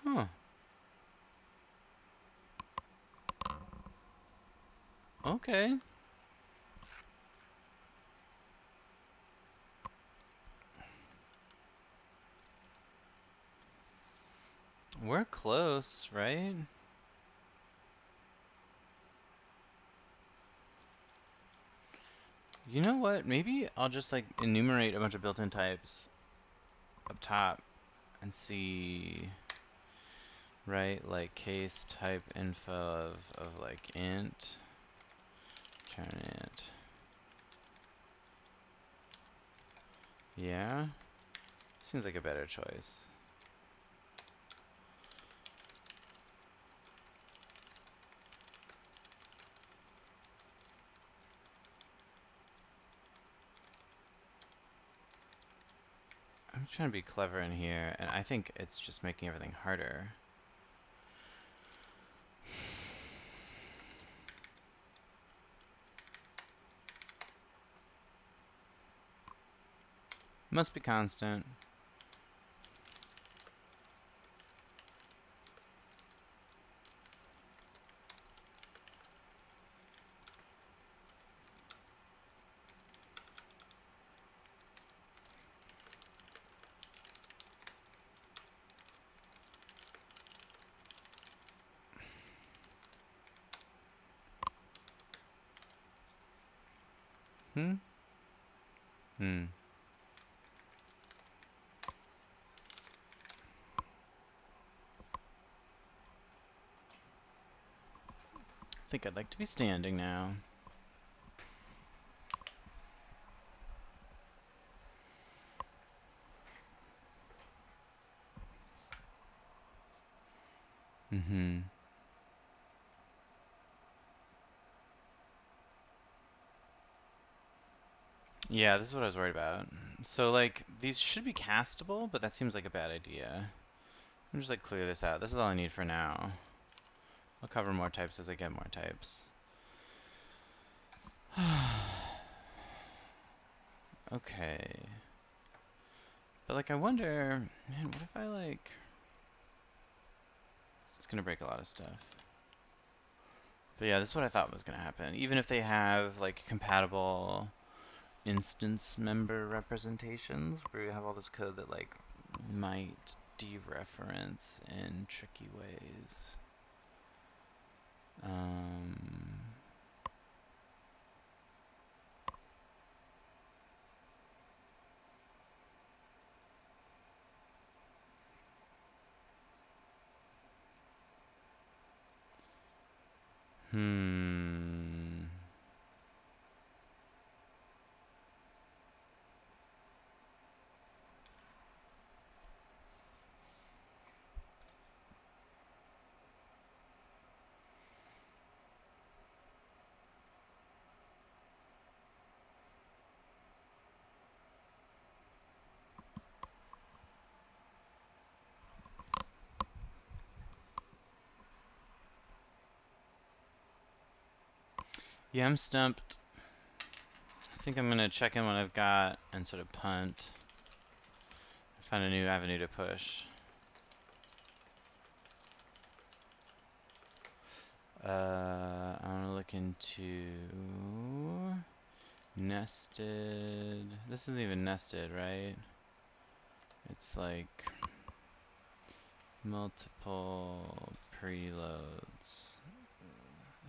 Huh. Okay. We're close, right? You know what? Maybe I'll just like enumerate a bunch of built-in types up top and see, right? Like case type info of like int, turn it. Yeah? Seems like a better choice. I'm trying to be clever in here, and I think it's just making everything harder. Must be constant. Hmm? Hmm. I think I'd like to be standing now. Mm-hmm. Yeah, this is what I was worried about. So, like, these should be castable, but that seems like a bad idea. I'm just, like, clear this out. This is all I need for now. I'll cover more types as I get more types. Okay. But, like, I wonder... Man, what if I, like... It's gonna break a lot of stuff. But yeah, this is what I thought was gonna happen. Even if they have, like, compatible instance member representations, where you have all this code that, like, might dereference in tricky ways. Yeah, I'm stumped. I think I'm gonna check in what I've got and sort of punt. Find a new avenue to push. I want to look into nested. This isn't even nested, right? It's like multiple preloads.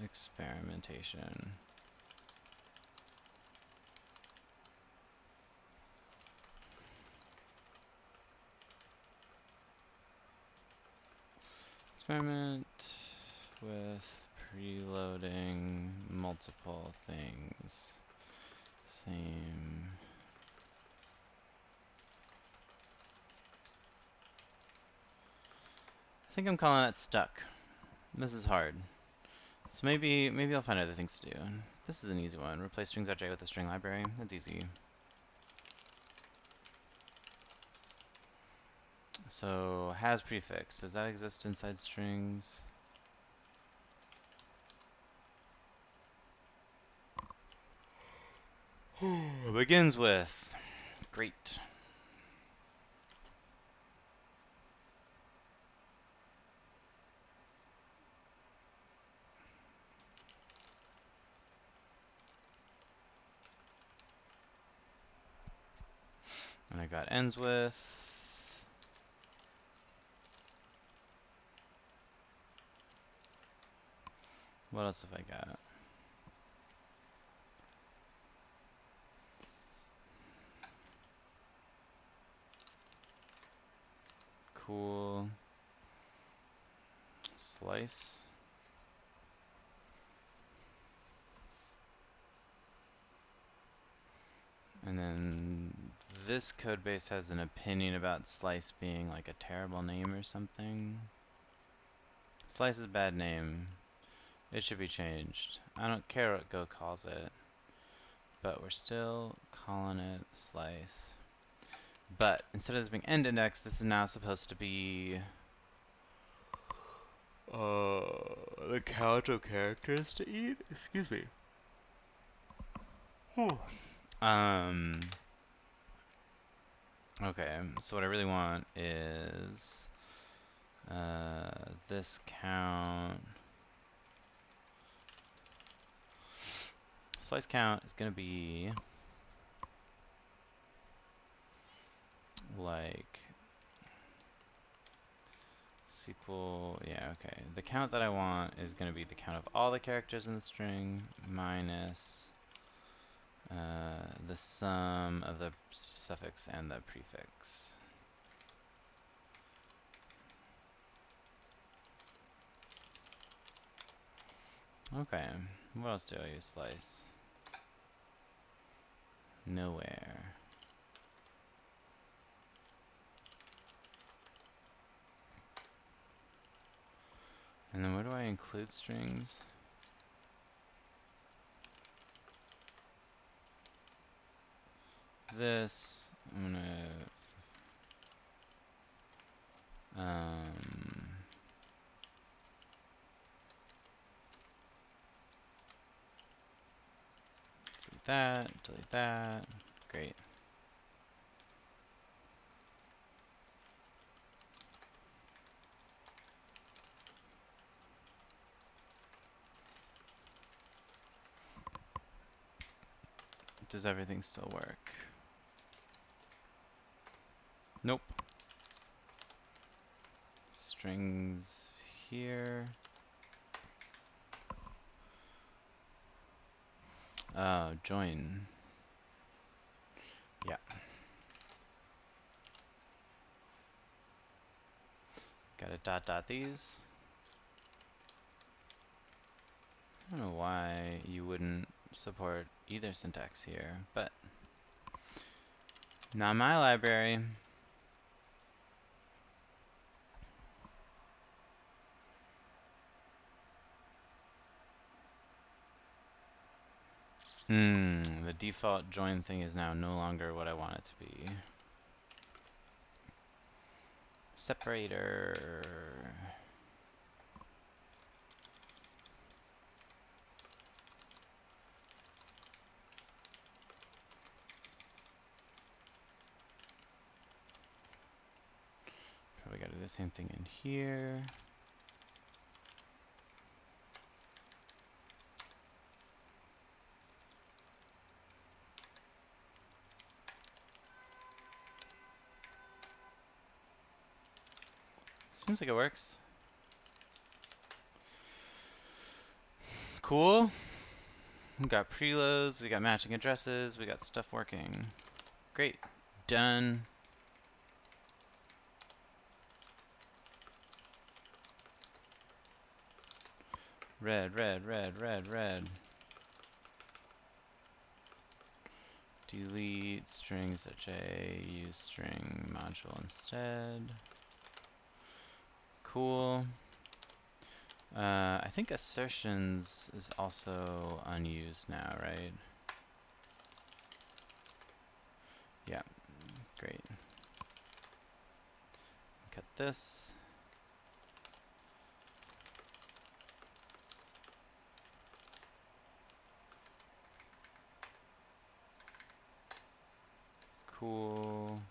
experimentation. Experiment with preloading multiple things. Same. I think I'm calling that stuck. This is hard. So maybe I'll find other things to do. This is an easy one. Replace strings.j with a string library. That's easy. So has prefix. Does that exist inside strings? Begins with. Great. And I got ends with. What else have I got? Cool. Slice. And then this code base has an opinion about slice being like a terrible name or something. Slice is a bad name. It should be changed. I don't care what Go calls it, but we're still calling it slice. But instead of this being end index, this is now supposed to be the count of characters to eat. Excuse me. Okay, so what I really want is this count. Slice count is going to be like SQL, yeah, okay. The count that I want is going to be the count of all the characters in the string minus the sum of the suffix and the prefix. Okay, what else do I use slice? Nowhere. And then where do I include strings? This, I'm gonna delete that, great. Does everything still work? Nope. Strings here. Join. Yeah. Gotta dot these. I don't know why you wouldn't support either syntax here, but not my library. The default join thing is now no longer what I want it to be. Separator. Probably gotta do the same thing in here. Seems like it works. Cool. We got preloads, we got matching addresses, we got stuff working. Great. Done. Red, red, red, red, red. Delete strings.j, use string module instead. Cool. I think assertions is also unused now, right? Yeah, great. Cut this. Cool.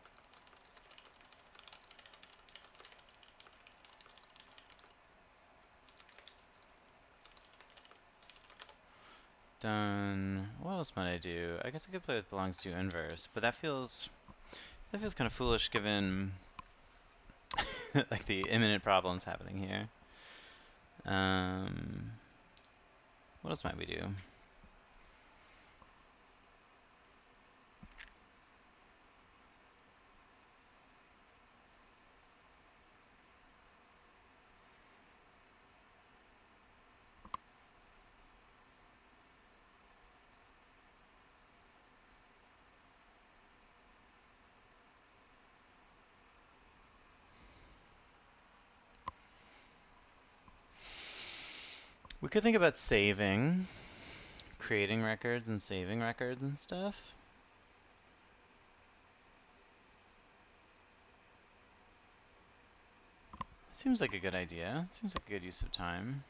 Done. What else might I do? I guess I could play with belongs to inverse, but that feels kind of foolish given like the imminent problems happening here. What else might we do? We could think about saving, creating records and saving records and stuff. Seems like a good idea. Seems like a good use of time.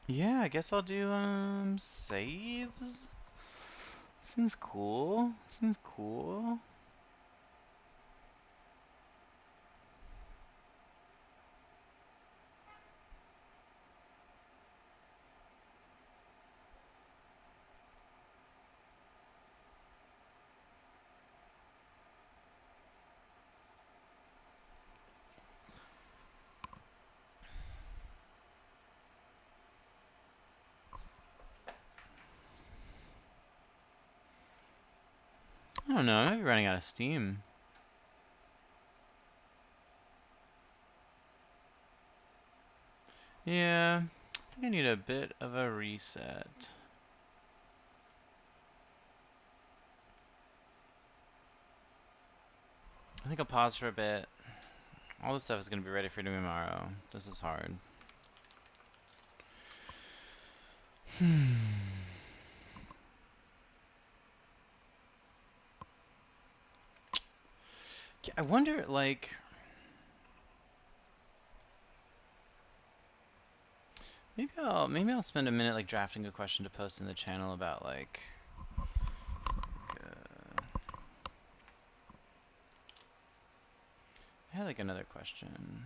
Yeah, I guess I'll do saves. Seems cool. Seems cool. I don't know, I might be running out of steam. Yeah, I think I need a bit of a reset. I think I'll pause for a bit. All this stuff is going to be ready for tomorrow. This is hard. I wonder, like... Maybe I'll spend a minute like drafting a question to post in the channel about like I had like another question.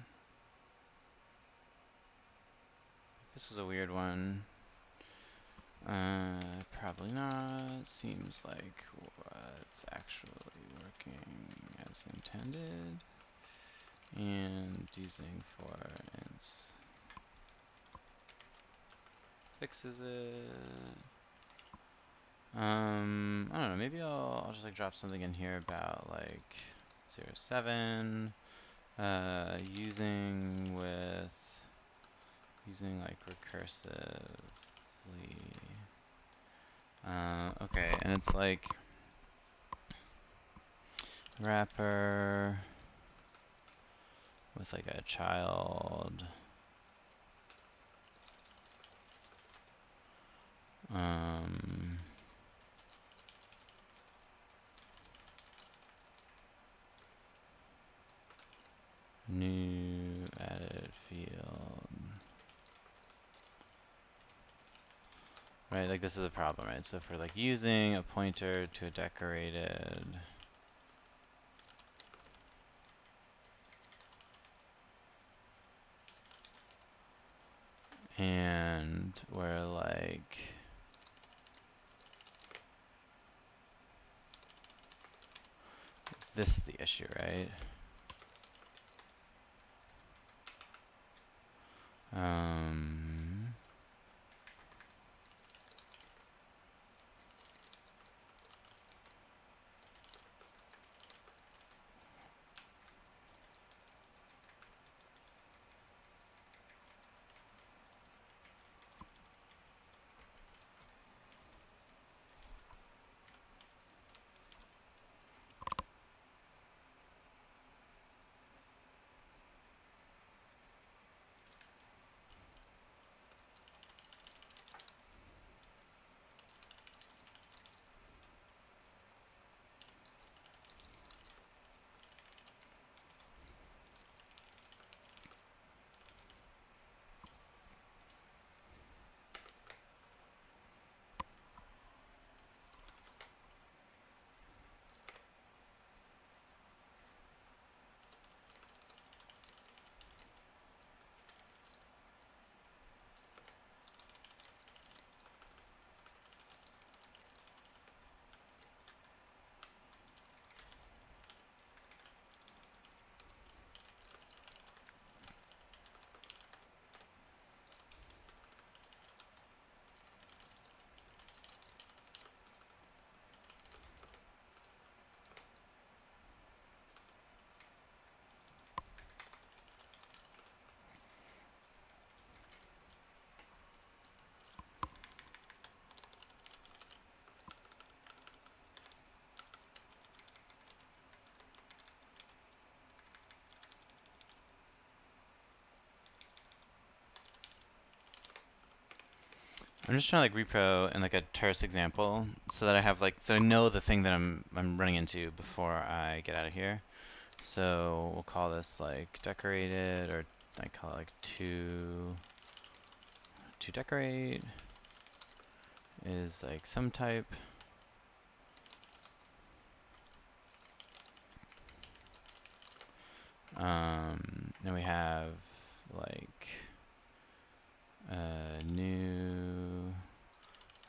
This was a weird one. Probably not. Seems like what's actually working as intended. And using for ins fixes it. I don't know, maybe I'll just like drop something in here about like 07 using like recursively. Okay, and it's like wrapper with like a child. New added field. Right, like this is a problem, right? So if we're like using a pointer to a decorated, and we're like, this is the issue, right? I'm just trying to like repro in like a terse example so that I have like, so I know the thing that I'm running into before I get out of here. So we'll call this like decorated, or I call it like to decorate is like some type. Then we have like a new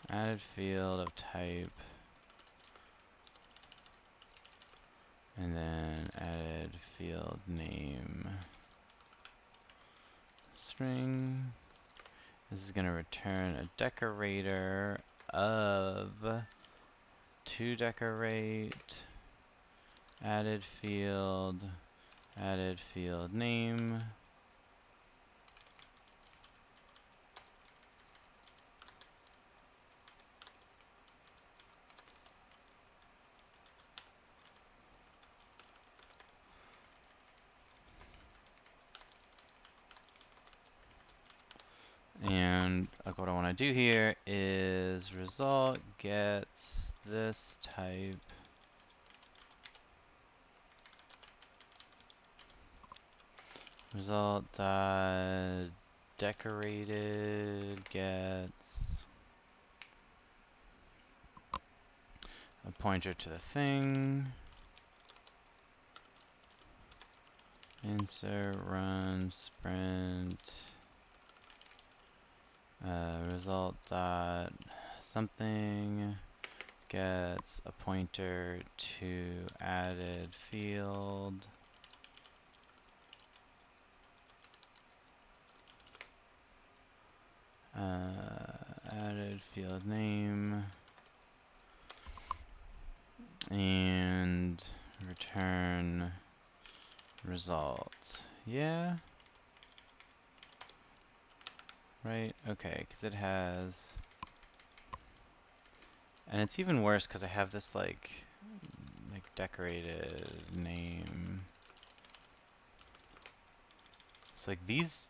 added field of type, and then added field name string. This is going to return a decorator of to decorate added field name. And like what I want to do here is result gets this type. Result decorated gets a pointer to the thing. Insert run sprint. Result dot something gets a pointer to added field. Added field name and return result. Yeah. Right, okay, because it has, and it's even worse because I have this like decorated name. So like these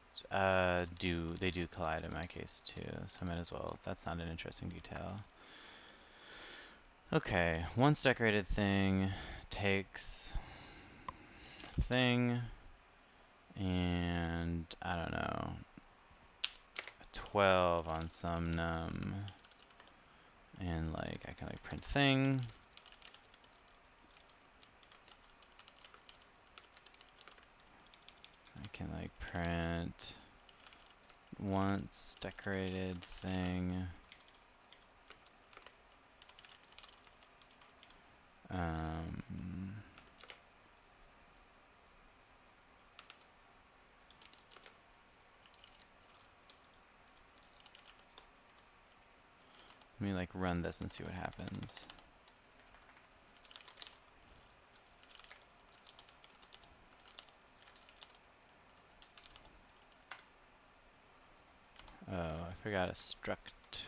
do collide in my case too, so I might as well. That's not an interesting detail. Okay, once decorated thing takes thing and I don't know, 12 on some num, and like I can like print thing. I can like print once decorated thing. Let me like run this and see what happens. Oh, I forgot a struct.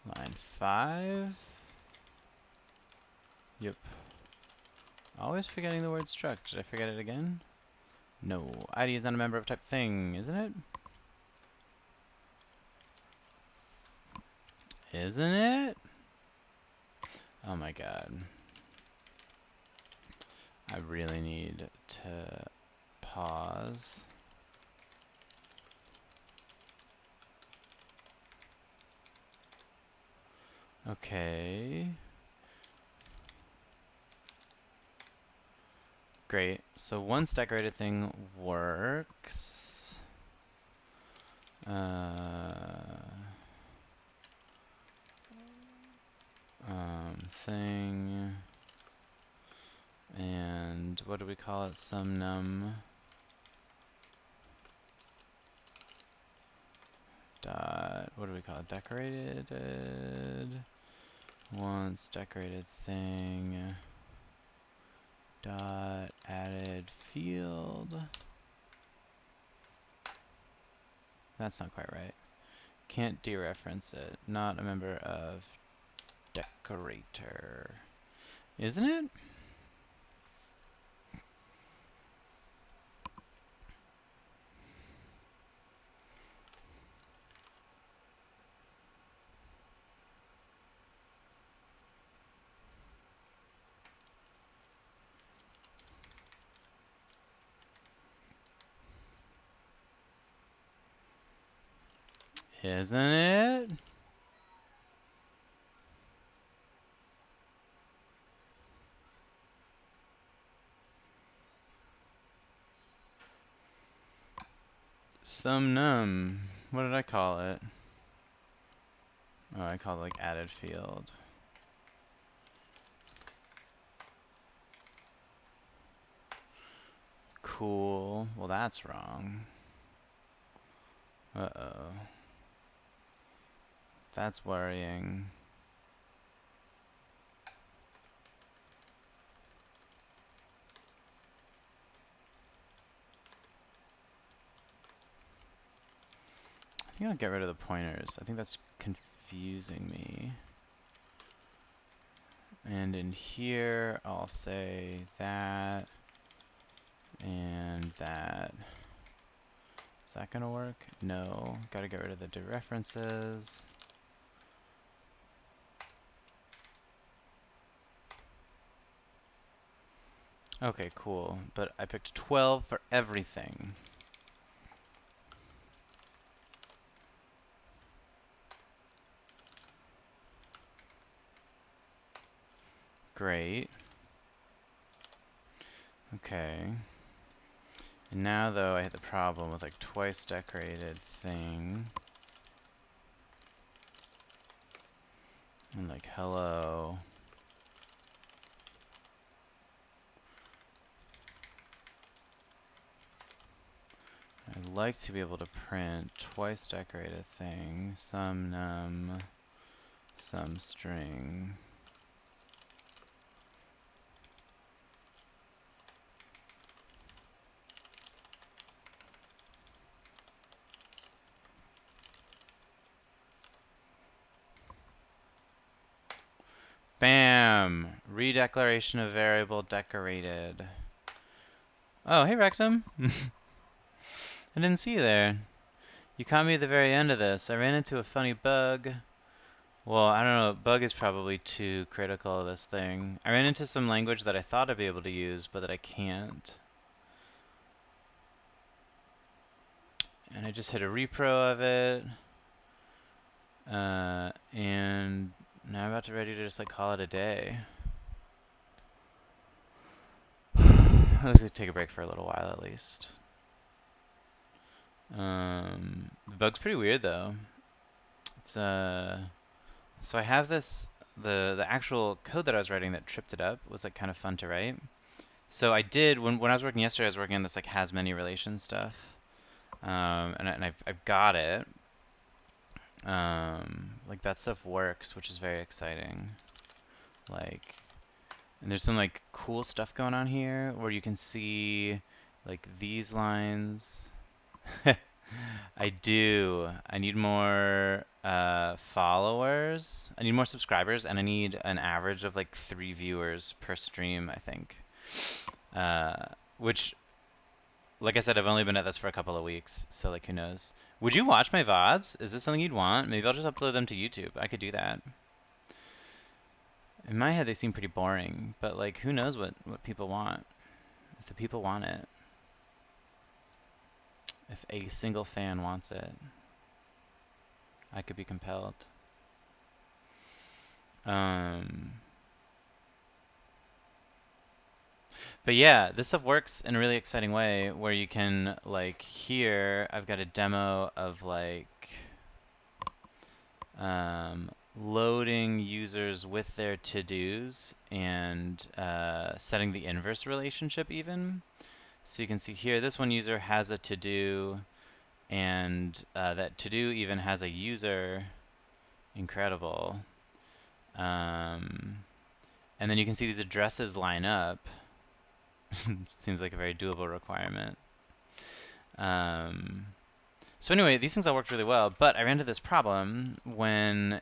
Line 5. Yep. Always forgetting the word struct. Did I forget it again? No. ID is not a member of type thing, isn't it? Isn't it? Oh my god. I really need to pause. Okay. Great. So once decorated thing works. Thing. And what do we call it? Some num. Dot. What do we call it? Decorated. Once decorated thing. Dot added field. That's not quite right. Can't dereference it. Not a member of decorator. Isn't it? Isn't it? Some num. What did I call it? Oh, I called it like added field. Cool. Well, that's wrong. Uh-oh. That's worrying. I think I'll get rid of the pointers. I think that's confusing me. And in here, I'll say that and that. Is that gonna work? No. Gotta get rid of the dereferences. Okay, cool. But I picked 12 for everything. Great. Okay. And now, though, I hit the problem with like twice decorated thing. And like hello. I'd like to be able to print twice decorated thing, some num, some string. Bam! Bam! Redeclaration of variable decorated. Oh, hey Rectum. I didn't see you there. You caught me at the very end of this. I ran into a funny bug. Well, I don't know. Bug is probably too critical of this thing. I ran into some language that I thought I'd be able to use, but that I can't. And I just hit a repro of it. And now I'm about to ready to just like call it a day. Let's take a break for a little while at least. The bug's pretty weird though. It's so I have this the actual code that I was writing that tripped it up was like kind of fun to write. So I did when I was working yesterday, I was working on this like has many relations stuff, and I've got it. Like that stuff works, which is very exciting. Like, and there's some like cool stuff going on here where you can see like these lines. I do. I need more followers. I need more subscribers, and I need an average of like 3 viewers per stream, I think. Which, like I said, I've only been at this for a couple of weeks, so like who knows. Would you watch my VODs? Is this something you'd want? Maybe I'll just upload them to YouTube. I could do that. In my head, they seem pretty boring, but like who knows what people want. If the people want it. If a single fan wants it, I could be compelled. But yeah, this stuff works in a really exciting way where you can, like, here, I've got a demo of, like, loading users with their to-dos and setting the inverse relationship even. So you can see here, this one user has a to-do, and that to-do even has a user. Incredible. And then you can see these addresses line up. Seems like a very doable requirement. So anyway, these things all worked really well, but I ran into this problem when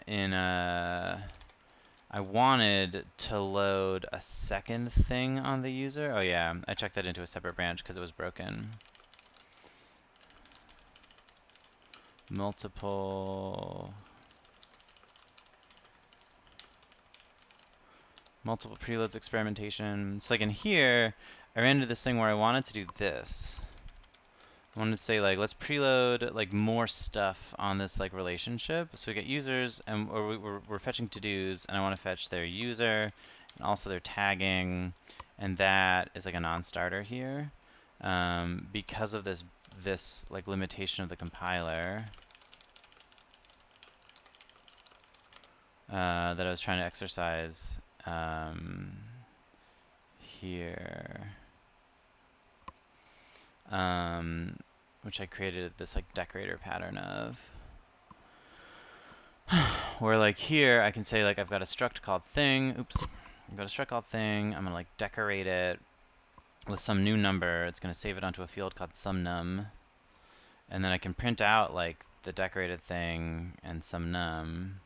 I wanted to load a second thing on the user. Oh yeah, I checked that into a separate branch because it was broken. Multiple preloads experimentation. So like in here, I ran into this thing where I wanted to do this. I wanted to say like, let's preload like more stuff on this like relationship. So we get users, and we're fetching to-dos, and I want to fetch their user and also their tagging, and that is like a non-starter here because of this like limitation of the compiler that I was trying to exercise. Here, which I created this like decorator pattern of, where like here I can say like I've got a struct called thing. Oops, I've got a struct called thing. I'm gonna like decorate it with some new number. It's gonna save it onto a field called some num, and then I can print out like the decorated thing and some num.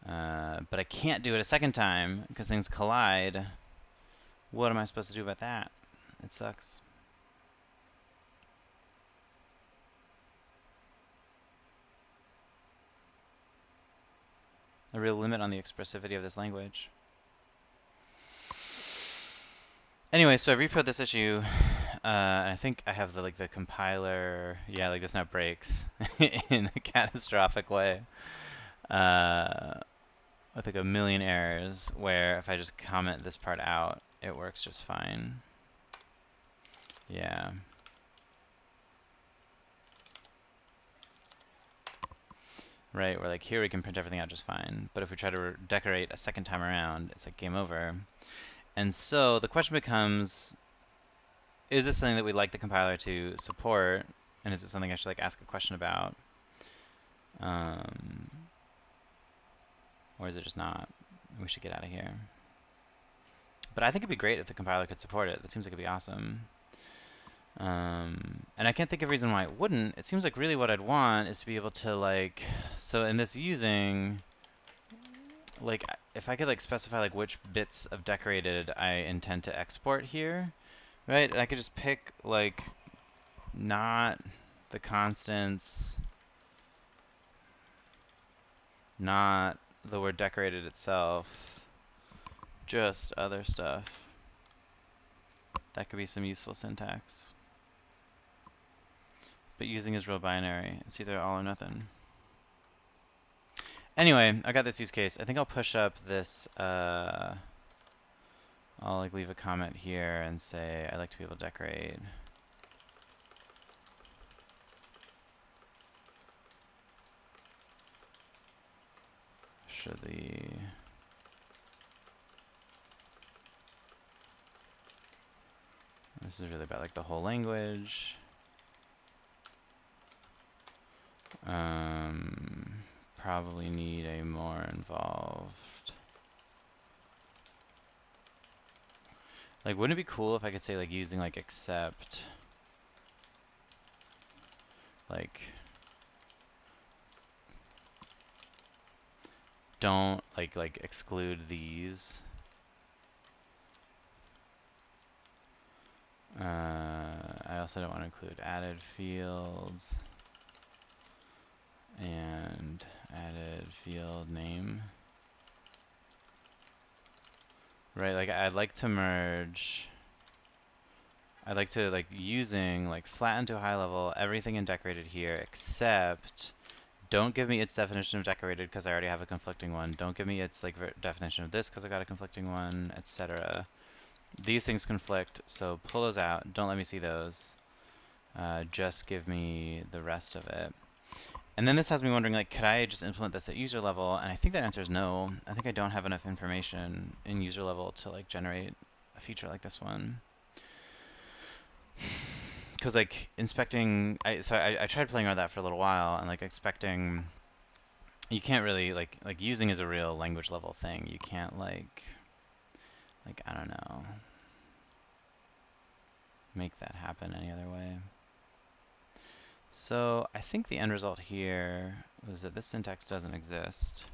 But I can't do it a second time because things collide. What am I supposed to do about that? It sucks. A real limit on the expressivity of this language. Anyway, so I reproed this issue. I think I have the compiler. Yeah, like this now breaks in a catastrophic way. With like a million errors, where if I just comment this part out, it works just fine. Yeah. Right, where like here we can print everything out just fine, but if we try to decorate a second time around, it's like game over. And so the question becomes, is this something that we'd like the compiler to support, and is it something I should like ask a question about? Or is it just not? We should get out of here. But I think it'd be great if the compiler could support it. That seems like it'd be awesome. And I can't think of a reason why it wouldn't. It seems like really what I'd want is to be able to like, so in this using, like if I could like specify like which bits of decorated I intend to export here, right? And I could just pick like not the constants, not the word decorated itself, just other stuff. That could be some useful syntax. But using is real binary. It's either all or nothing. Anyway, I got this use case. I think I'll push up this, I'll like leave a comment here and say I like to be able to decorate. Should this is really about like the whole language. Probably need a more involved. Like, wouldn't it be cool if I could say like using like except, like, don't like exclude these. I also don't want to include added fields and added field name. Right, like I'd like to merge. I'd like to like using like flatten to high level everything in decorated here except don't give me its definition of decorated because I already have a conflicting one. Don't give me its like definition of this because I got a conflicting one, etc. These things conflict, so pull those out. Don't let me see those. Just give me the rest of it. And then this has me wondering, like, could I just implement this at user level? And I think that answer is no. I think I don't have enough information in user level to like generate a feature like this one. Because like inspecting, I tried playing around with that for a little while and like expecting, you can't really like using is a real language level thing. You can't like I don't know, make that happen any other way. So I think the end result here was that this syntax doesn't exist.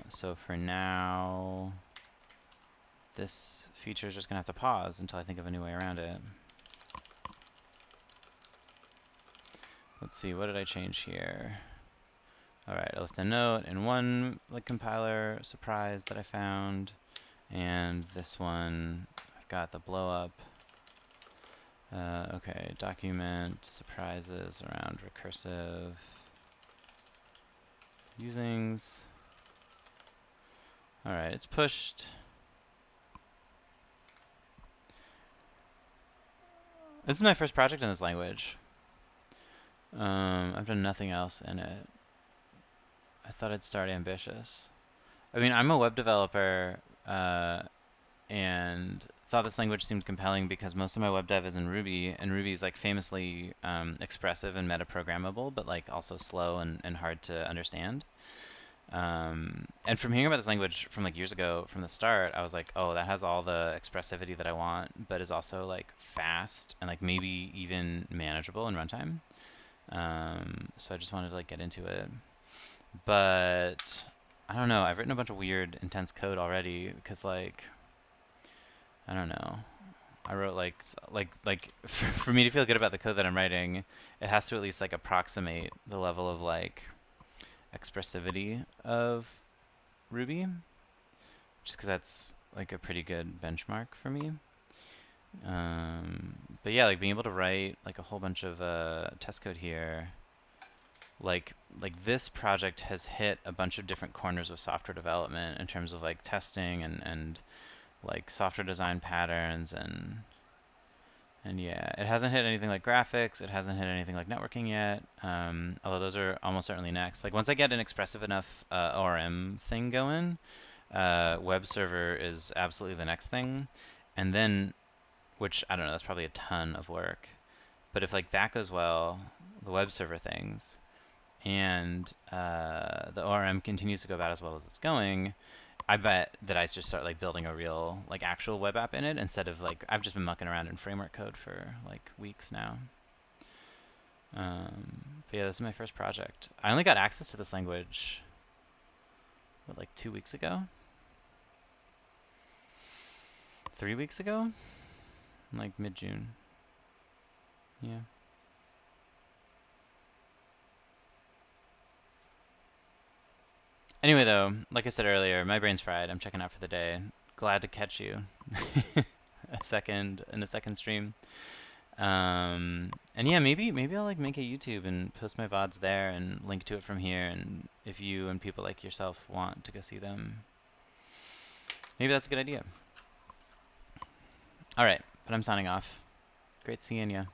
So for now, this feature is just going to have to pause until I think of a new way around it. Let's see, what did I change here? Alright, I left a note in one like compiler surprise that I found, and this one I've got the blow up. Okay, document surprises around recursive usings. Alright, it's pushed. This is my first project in this language. I've done nothing else in it. I thought I'd start ambitious. I mean, I'm a web developer, and thought this language seemed compelling because most of my web dev is in Ruby, and Ruby's like famously expressive and metaprogrammable, but like also slow and hard to understand. And from hearing about this language from like years ago, from the start, I was like, oh, that has all the expressivity that I want, but is also like fast and like maybe even manageable in runtime. So I just wanted to like get into it. But I don't know, I've written a bunch of weird, intense code already because like, I don't know. I wrote for me to feel good about the code that I'm writing, it has to at least like approximate the level of like expressivity of Ruby, just because that's like a pretty good benchmark for me. But yeah, like being able to write like a whole bunch of test code here, like this project has hit a bunch of different corners of software development in terms of like testing and like software design patterns and yeah, it hasn't hit anything like graphics. It hasn't hit anything like networking yet. Although those are almost certainly next. Like once I get an expressive enough ORM thing going, web server is absolutely the next thing. And then, which I don't know, that's probably a ton of work. But if like that goes well, the web server things, and the ORM continues to go about as well as it's going, I bet that I just start like building a real like actual web app in it instead of like I've just been mucking around in framework code for like weeks now. But yeah, this is my first project. I only got access to this language, what, like 2 weeks ago? 3 weeks ago? Like mid-June. Yeah. Anyway, though, like I said earlier, my brain's fried. I'm checking out for the day. Glad to catch you in a second stream. And yeah, maybe I'll like make a YouTube and post my VODs there and link to it from here. And if you and people like yourself want to go see them, maybe that's a good idea. All right, but I'm signing off. Great seeing you.